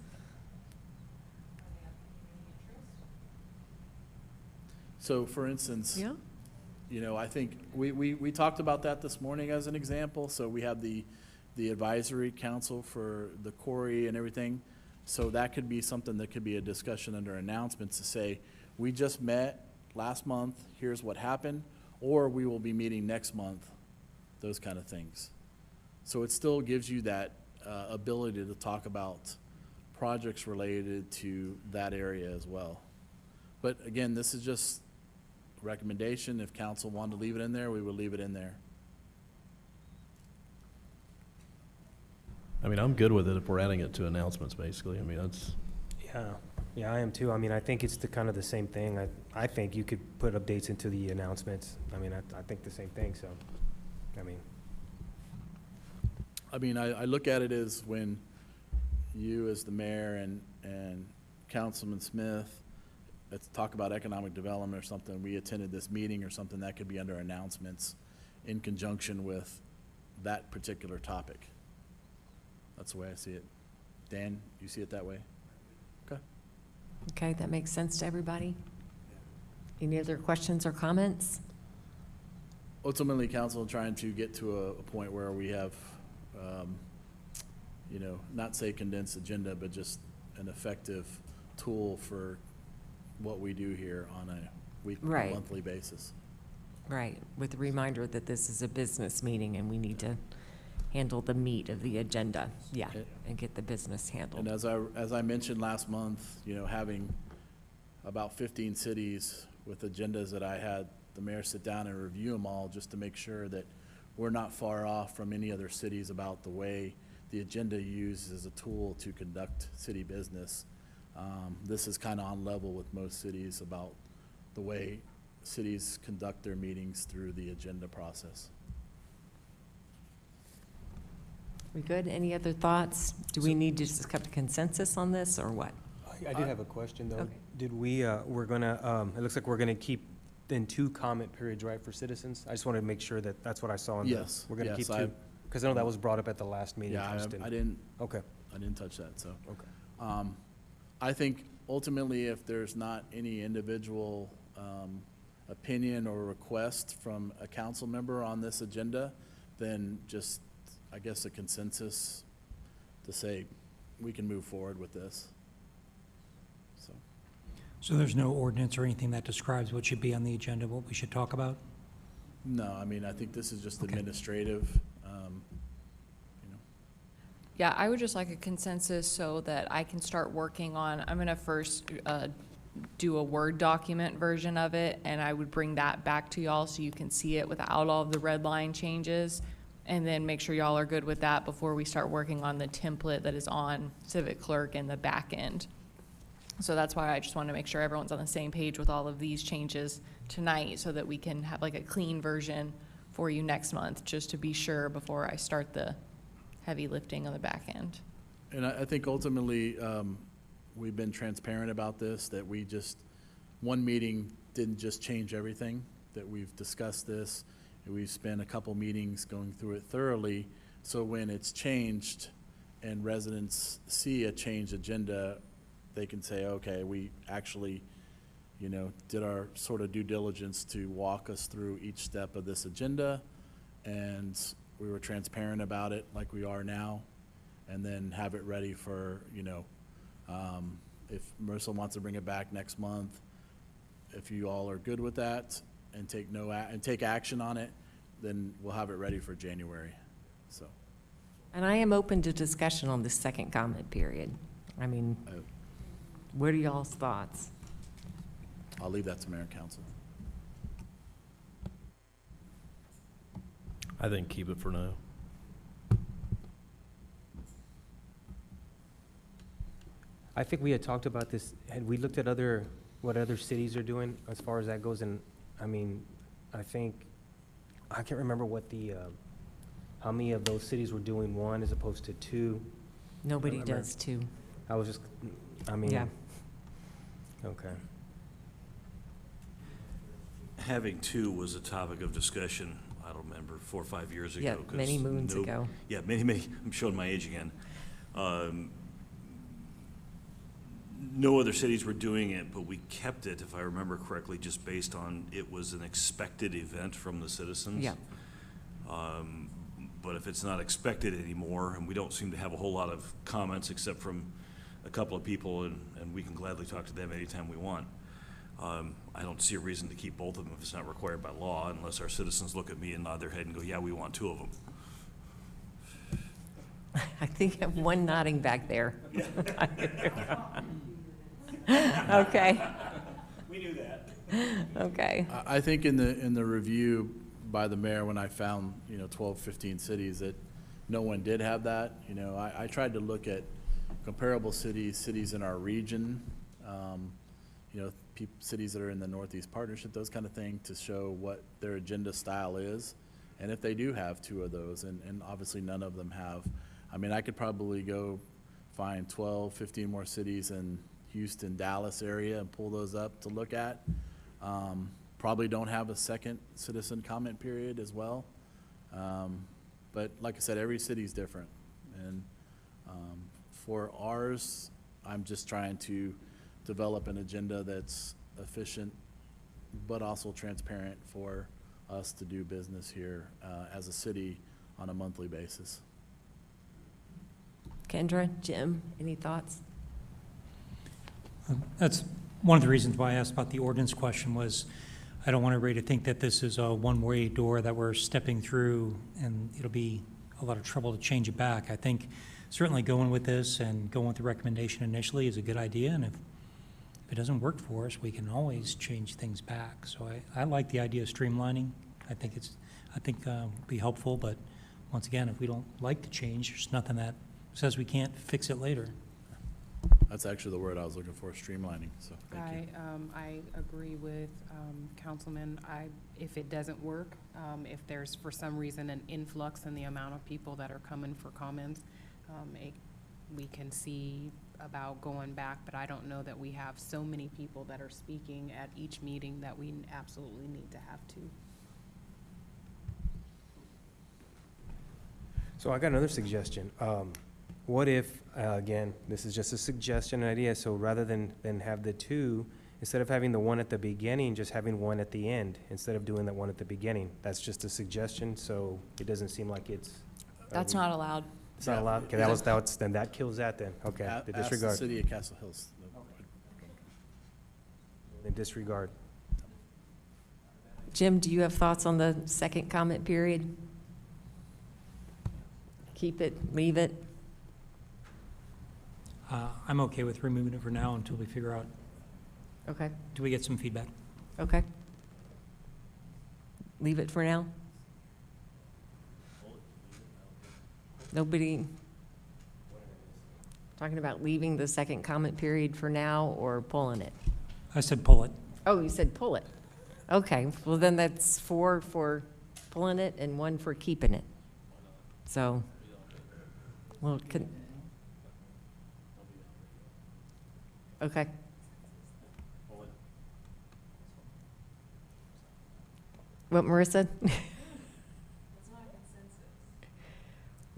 So for instance, Yeah. I think we talked about that this morning as an example. So we have the advisory council for the quarry and everything. So that could be something that could be a discussion under announcements to say, we just met, last month, here's what happened, or we will be meeting next month, those kind of things. So it still gives you that ability to talk about projects related to that area as well. But again, this is just a recommendation. If council wanted to leave it in there, we would leave it in there. I mean, I'm good with it if we're adding it to announcements, basically. I mean, that's, Yeah, I am too. I mean, I think it's kind of the same thing. I think you could put updates into the announcements. I mean, I think the same thing, so, I mean, I look at it as when you as the mayor and Councilman Smith, let's talk about economic development or something, we attended this meeting or something, that could be under announcements in conjunction with that particular topic. That's the way I see it. Dan, you see it that way? Okay. Okay, that makes sense to everybody? Any other questions or comments? Ultimately, council trying to get to a point where we have, not say condensed agenda, but just an effective tool for what we do here on a weekly, Right. monthly basis. Right, with the reminder that this is a business meeting and we need to handle the meat of the agenda, and get the business handled. And as I mentioned last month, having about 15 cities with agendas that I had the mayor sit down and review them all just to make sure that we're not far off from any other cities about the way the agenda used as a tool to conduct city business. This is kind of on level with most cities about the way cities conduct their meetings through the agenda process. We good? Any other thoughts? Do we need to just come to consensus on this, or what? I did have a question, though. Okay. Did we, we're gonna, it looks like we're gonna keep then 2 comment periods, right, for citizens? I just wanted to make sure that that's what I saw in the. Yes, We're gonna yes, keep 2, I- because I know that was brought up at the last meeting. Yeah, just I didn't. Okay. I didn't touch that, so. Okay. I think ultimately, if there's not any individual opinion or request from a council member on this agenda, then just, I guess, a consensus to say we can move forward with this. So there's no ordinance or anything that describes what should be on the agenda, what we should talk about? No, I mean, I think this is just Okay. administrative. Yeah, I would just like a consensus so that I can start working on, I'm gonna first do a Word document version of it, and I would bring that back to y'all so you can see it without all of the red line changes, and then make sure y'all are good with that before we start working on the template that is on Civic Clerk in the back end. So that's why I just want to make sure everyone's on the same page with all of these changes tonight, so that we can have like a clean version for you next month, just to be sure before I start the heavy lifting on the back end. And I think ultimately, we've been transparent about this, that we just, one meeting didn't just change everything, that we've discussed this, and we've spent a couple meetings going through it thoroughly, so when it's changed and residents see a changed agenda, they can say, okay, we actually, did our sort of due diligence to walk us through each step of this agenda, and we were transparent about it like we are now, and then have it ready for, if Marissa wants to bring it back next month, if you all are good with that and take action on it, then we'll have it ready for January, so. And I am open to discussion on the second comment period. I mean, what are y'all's thoughts? I'll leave that to mayor and council. I think keep it for now. I think we had talked about this, had we looked at what other cities are doing as far as that goes? And, I mean, I can't remember what how many of those cities were doing 1 as opposed to 2. Nobody Remember. does too. I was just, Yeah. Okay. Having 2 was a topic of discussion, I don't remember, 4 or 5 years ago. Yeah, 'cause many moons ago. Yeah, many, I'm showing my age again. No other cities were doing it, but we kept it, if I remember correctly, just based on it was an expected event from the citizens. Yeah. But if it's not expected anymore, and we don't seem to have a whole lot of comments except from a couple of people, and we can gladly talk to them anytime we want. I don't see a reason to keep both of them if it's not required by law, unless our citizens look at me and nod their head and go, yeah, we want 2 of them. I think I have one nodding back there. Okay. We knew that. Okay. I think in the review by the mayor, when I found, 12, 15 cities, that no one did have that. I tried to look at comparable cities in our region, cities that are in the Northeast Partnership, those kind of things, to show what their agenda style is. And if they do have 2 of those, and obviously none of them have, I could probably go find 12, 15 more cities in Houston, Dallas area and pull those up to look at. Probably don't have a second citizen comment period as well. But like I said, every city's different. And for ours, I'm just trying to develop an agenda that's efficient, but also transparent for us to do business here as a city on a monthly basis. Kendra, Jim, any thoughts? That's one of the reasons why I asked about the ordinance question was I don't want everybody to think that this is a one-way door that we're stepping through and it'll be a lot of trouble to change it back. I think certainly going with this and going with the recommendation initially is a good idea, and if it doesn't work for us, we can always change things back. So I like the idea of streamlining. I think it'll be helpful, but once again, if we don't like the change, there's nothing that says we can't fix it later. That's actually the word I was looking for, streamlining, so thank you. I agree with Councilman. If it doesn't work, if there's for some reason an influx in the amount of people that are coming for comments, we can see about going back, but I don't know that we have so many people that are speaking at each meeting that we absolutely need to have to. So I got another suggestion. What if, again, this is just a suggestion idea, so rather than have the 2, instead of having the one at the beginning, just having one at the end, instead of doing that one at the beginning. That's just a suggestion, so it doesn't seem like it's. That's not allowed. It's not allowed? Okay, then that kills that then. Okay, the Ask disregard. the city of Castle Hills. Then disregard. Jim, do you have thoughts on the second comment period? Keep it, leave it? I'm okay with removing it for now until we figure out, Okay, until we get some feedback. okay. Leave it for now? Nobody talking about leaving the second comment period for now or pulling it? I said pull it. Oh, you said pull it. Okay, well then that's 4 for pulling it and 1 for keeping it. So, well, okay. What Marissa?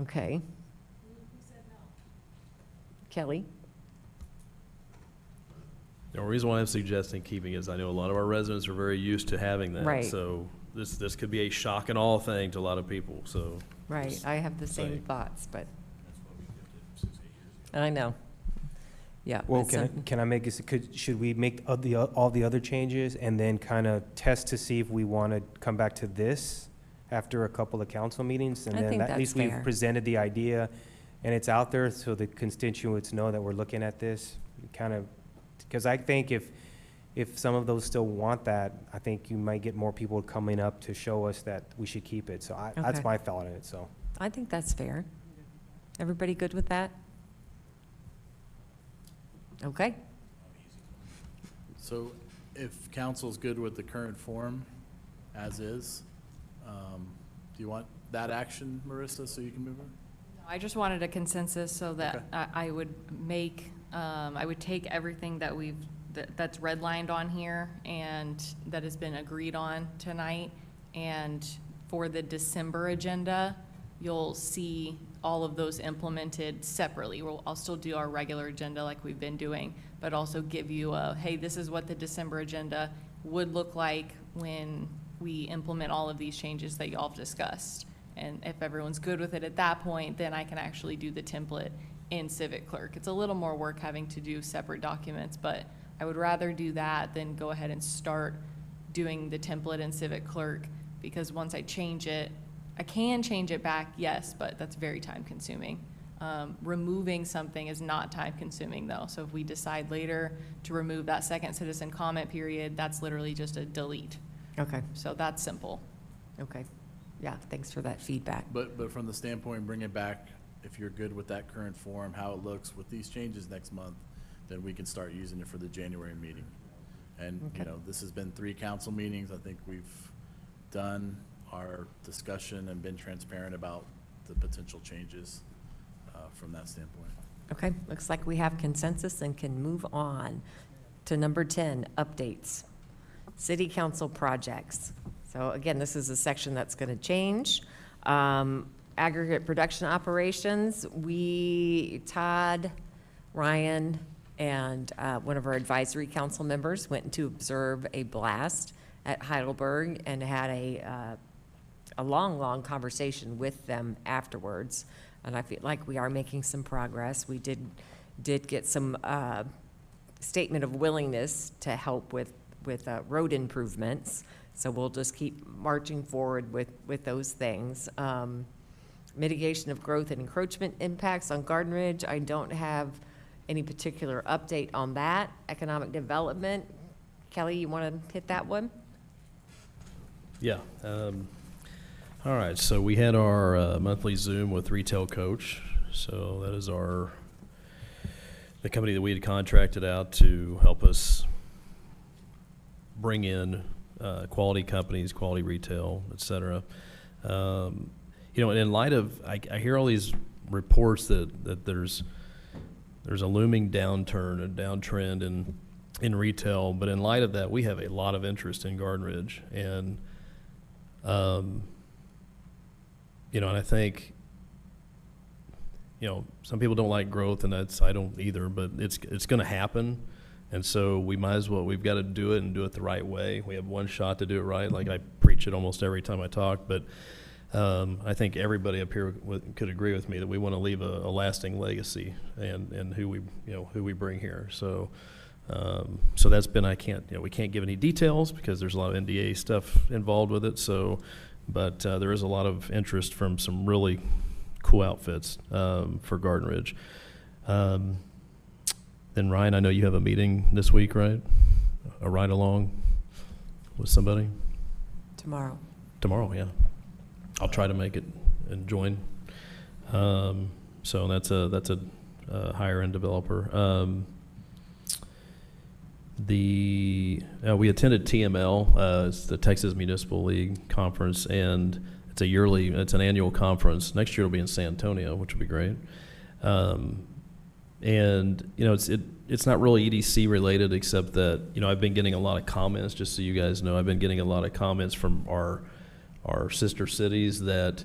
Okay. Kelly? The reason why I'm suggesting keeping is I know a lot of our residents are very used to having that. Right. So this could be a shock and awe thing to a lot of people, so. Right, just I have the same saying. thoughts, but. I know. Yeah. Well, it's can I make should we make all the other changes and then kind of test to see if we want to come back to this after a couple of council meetings? And I then think at least that's we've fair. presented the idea and it's out there so the constituents know that we're looking at this, kind of, because I think if some of those still want that, I think you might get more people coming up to show us that we should keep it. So that's Okay. my thought on it, so. I think that's fair. Everybody good with that? Okay. So if council's good with the current form as is, do you want that action, Marissa, so you can move on? I just wanted a consensus so that I would make, I would take everything that that's redlined on here and that has been agreed on tonight. And for the December agenda, you'll see all of those implemented separately. I'll still do our regular agenda like we've been doing, but also give you hey, this is what the December agenda would look like when we implement all of these changes that y'all have discussed. And if everyone's good with it at that point, then I can actually do the template in Civic Clerk. It's a little more work having to do separate documents, but I would rather do that than go ahead and start doing the template in Civic Clerk, because once I change it, I can change it back, yes, but that's very time consuming. Removing something is not time consuming though. So if we decide later to remove that second citizen comment period, that's literally just a delete. Okay, So that's simple. okay. Yeah, thanks for that feedback. But from the standpoint, bring it back, if you're good with that current form, how it looks with these changes next month, then we can start using it for the January meeting. And, you Okay. know, this has been 3 council meetings. I think we've done our discussion and been transparent about the potential changes from that standpoint. Okay, looks like we have consensus and can move on to number 10, updates. City council projects. So again, this is a section that's going to change. Aggregate production operations, Todd, Ryan, and one of our advisory council members went to observe a blast at Heidelberg and had a long conversation with them afterwards. And I feel like we are making some progress. We did get some statement of willingness to help with road improvements. So we'll just keep marching forward with those things. Mitigation of growth and encroachment impacts on Garden Ridge. I don't have any particular update on that. Economic development. Kelly, you want to hit that one? Yeah. All right, so we had our monthly Zoom with Retail Coach. So that is the company that we had contracted out to help us bring in quality companies, quality retail, et cetera. You know, and in light of, I hear all these reports that there's a looming downturn, a downtrend in retail, but in light of that, we have a lot of interest in Garden Ridge, and you know, and I think, you know, some people don't like growth, and I don't either, but it's going to happen. And so we've got to do it and do it the right way. We have one shot to do it right. Like I preach it almost every time I talk, but I think everybody up here could agree with me that we want to leave a lasting legacy and who we bring here. So that's been, we can't give any details because there's a lot of NDA stuff involved with it. So, but there is a lot of interest from some really cool outfits for Garden Ridge. Then Ryan, I know you have a meeting this week, right? A ride along with somebody? Tomorrow. Tomorrow, yeah. I'll try to make it and join. So that's a higher end developer. We attended TML, it's the Texas Municipal League Conference, and it's an annual conference. Next year it'll be in San Antonio, which will be great. And you know, it's not really EDC related, except that, you know, I've been getting a lot of comments, just so you guys know, I've been getting a lot of comments from our sister cities that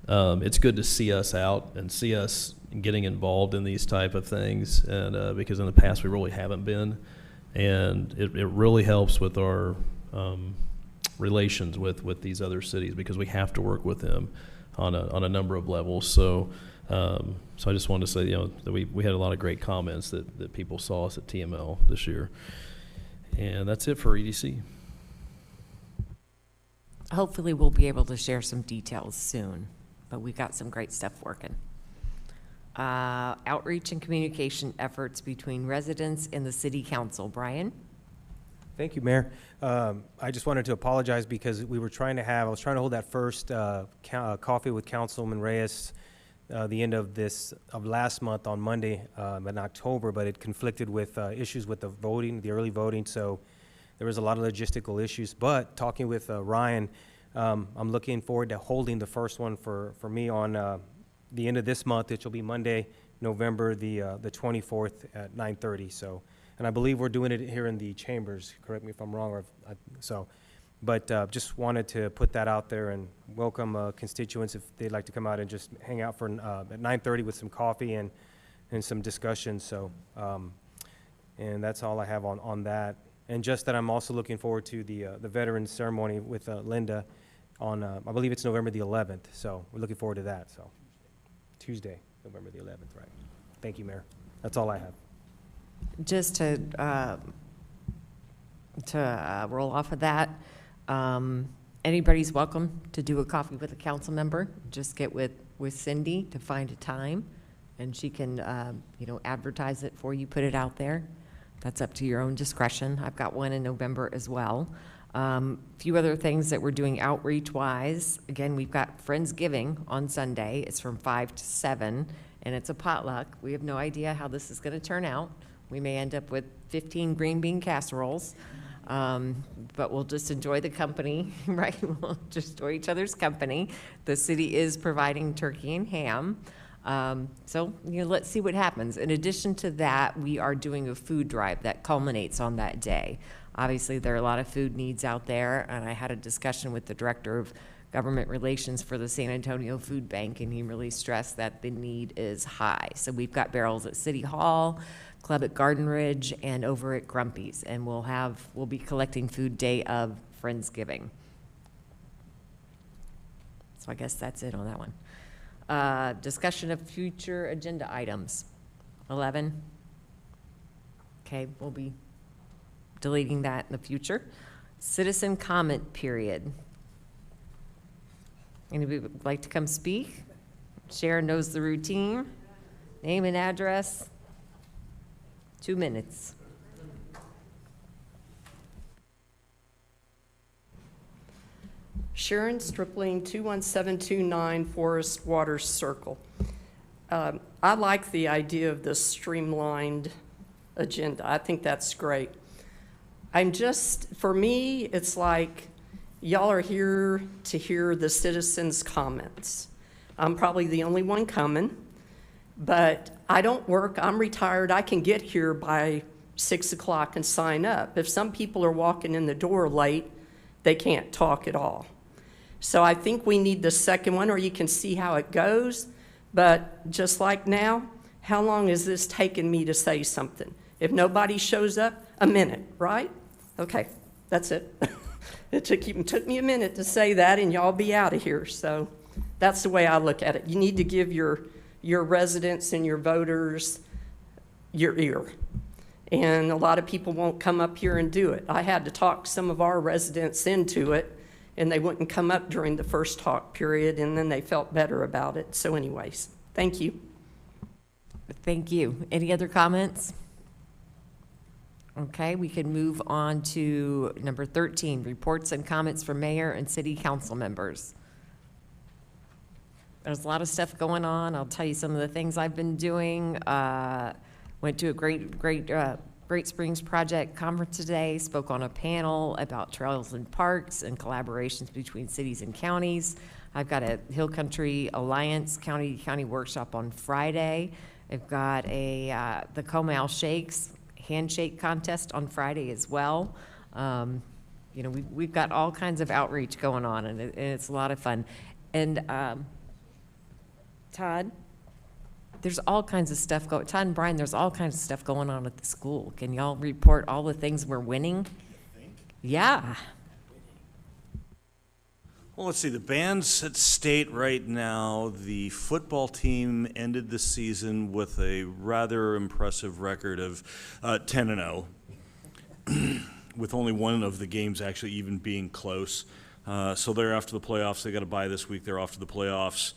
it's good to see us out and see us getting involved in these type of things, and because in the past we really haven't been, and it really helps with our relations with these other cities, because we have to work with them on a number of levels. So I just wanted to say, you know, that we had a lot of great comments that people saw us at TML this year. And that's it for EDC. Hopefully we'll be able to share some details soon, but we've got some great stuff working. Outreach and communication efforts between residents and the city council. Brian? Thank you, Mayor. I just wanted to apologize because I was trying to hold that first coffee with Councilman Reyes the end of last month on Monday in October, but it conflicted with issues with the early voting, so there was a lot of logistical issues. But talking with Ryan, I'm looking forward to holding the first one for me on the end of this month, which will be Monday, November the 24th at 9:30. So, and I believe we're doing it here in the chambers. Correct me if I'm wrong. But just wanted to put that out there and welcome constituents if they'd like to come out and just hang out for at 9:30 with some coffee and some discussion. So, and that's all I have on that. And just that I'm also looking forward to the Veterans Ceremony with Linda on, I believe it's November the 11th. So we're looking forward to that. So Tuesday, November the 11th, right? Thank you, Mayor. That's all I have. Just to to roll off of that. Anybody's welcome to do a coffee with a council member. Just get with Cindy to find a time, and she can, advertise it for you, put it out there. That's up to your own discretion. I've got one in November as well. Few other things that we're doing outreach-wise. Again, we've got Friendsgiving on Sunday. It's from 5 to 7, and it's a potluck. We have no idea how this is going to turn out. We may end up with 15 green bean casseroles, but we'll just enjoy the company, right? We'll just enjoy each other's company. The city is providing turkey and ham. So, let's see what happens. In addition to that, we are doing a food drive that culminates on that day. Obviously, there are a lot of food needs out there, and I had a discussion with the Director of Government Relations for the San Antonio Food Bank, and he really stressed that the need is high. So we've got barrels at City Hall, Club at Garden Ridge, and over at Grumpy's, and we'll be collecting food day of Friendsgiving. So I guess that's it on that one. Discussion of future agenda items. 11. Okay, we'll be deleting that in the future. Citizen comment period. Anybody would like to come speak? Sharon knows the routine. Name and address. 2 minutes. Sharon Stripling, 21729 Forest Water Circle. I like the idea of this streamlined agenda. I think that's great. For me, it's like y'all are here to hear the citizens' comments. I'm probably the only one coming, but I don't work. I'm retired. I can get here by 6 o'clock and sign up. If some people are walking in the door late, they can't talk at all. So I think we need the second one, or you can see how it goes. But just like now, how long is this taking me to say something? If nobody shows up, a minute, right? Okay, that's it. It took me a minute to say that, and y'all be out of here. So that's the way I look at it. You need to give your residents and your voters your ear. And a lot of people won't come up here and do it. I had to talk some of our residents into it, and they wouldn't come up during the first talk period, and then they felt better about it. So anyways, thank you. Thank you. Any other comments? Okay, we can move on to number 13, reports and comments from mayor and city council members. There's a lot of stuff going on. I'll tell you some of the things I've been doing. Went to a Great Springs Project conference today, spoke on a panel about trails and parks and collaborations between cities and counties. I've got a Hill Country Alliance county workshop on Friday. I've got the Comal Shakes handshake contest on Friday as well. We've got all kinds of outreach going on, and it's a lot of fun. And Todd, there's all kinds of stuff Todd and Brian, there's all kinds of stuff going on at the school. Can y'all report all the things we're winning? Yeah. Well, let's see, the band's at state right now. The football team ended the season with a rather impressive record of 10-0, with only one of the games actually even being close. So they're off to the playoffs. They got a bye this week. They're off to the playoffs.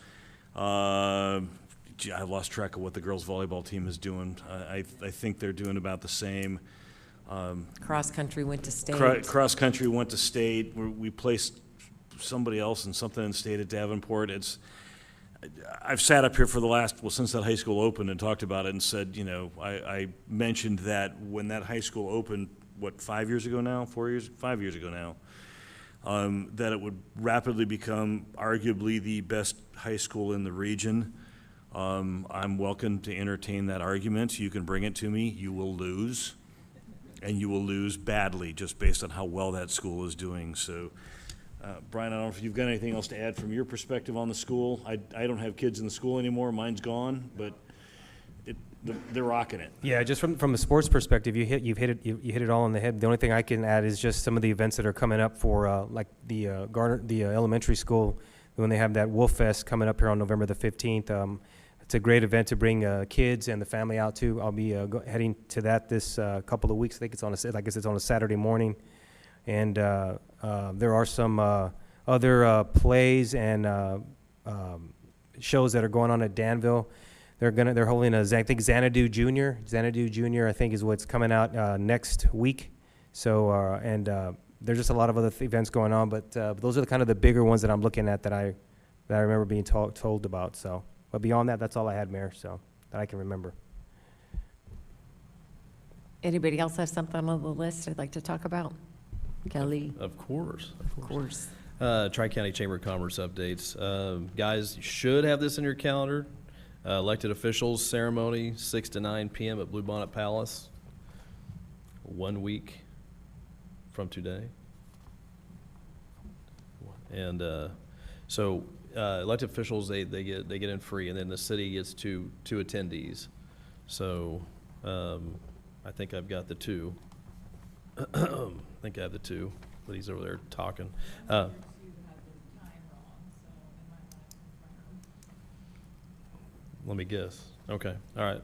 I lost track of what the girls' volleyball team is doing. I think they're doing about the same. Cross country went to state. Cross country went to state. We placed somebody else in something in state at Davenport. I've sat up here for since that high school opened and talked about it and said, I mentioned that when that high school opened, 5 years ago now, 5 years ago now, that it would rapidly become arguably the best high school in the region. I'm welcome to entertain that argument. You can bring it to me. You will lose, and you will lose badly just based on how well that school is doing. So, Brian, I don't know if you've got anything else to add from your perspective on the school. I don't have kids in the school anymore. Mine's gone, but they're rocking it. Yeah, just from a sports perspective, you hit it all on the head. The only thing I can add is just some of the events that are coming up for like the elementary school when they have that Wolf Fest coming up here on November the 15th. It's a great event to bring kids and the family out to. I'll be heading to that this couple of weeks. I think it's on a Saturday morning. And there are some other plays and shows that are going on at Danville. They're holding I think Xanadu Junior. Xanadu Junior, I think, is what's coming out next week. So there's just a lot of other events going on, but those are kind of the bigger ones that I'm looking at that I remember being told about. So, but beyond that, that's all I had, Mayor. So that I can remember. Anybody else have something on the list they'd like to talk about? Kelly? Of course. Of course. Tri-County Chamber of Commerce updates. Guys, you should have this in your calendar. Elected officials ceremony, 6 to 9 p.m. at Bluebonnet Palace, 1 week from today. And so elected officials, they get in free, and then the city gets two attendees. So I think I've got the two. I think I have the two, but he's over there talking. Let me guess. Okay, all right.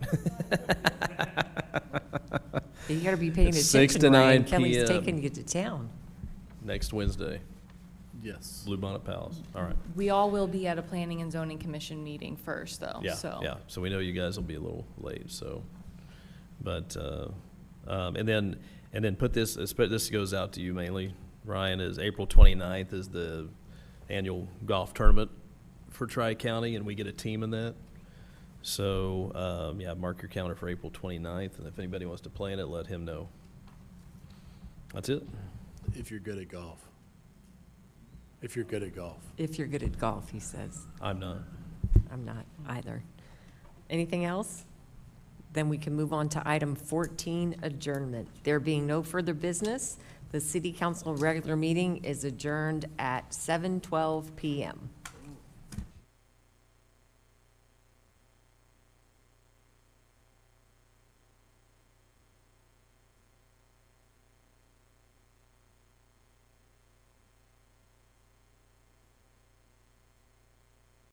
You gotta be paying It's attention, 6 to 9 Ryan. Kelly's p.m. taking you to town. Next Wednesday, Yes. Bluebonnet Palace. All right. We all will be at a Planning and Zoning Commission meeting first, though, Yeah, so. yeah. So we know you guys will be a little late, so. But, and then put this, this goes out to you mainly, Ryan, is April 29th is the annual golf tournament for Tri-County, and we get a team in that. So, yeah, mark your calendar for April 29th, and if anybody wants to play in it, let him know. That's it. If you're good at golf. If you're good at golf. If you're good at golf, he says. I'm not. I'm not either. Anything else? Then we can move on to item 14, adjournment. There being no further business, the city council regular meeting is adjourned at 7:12 p.m.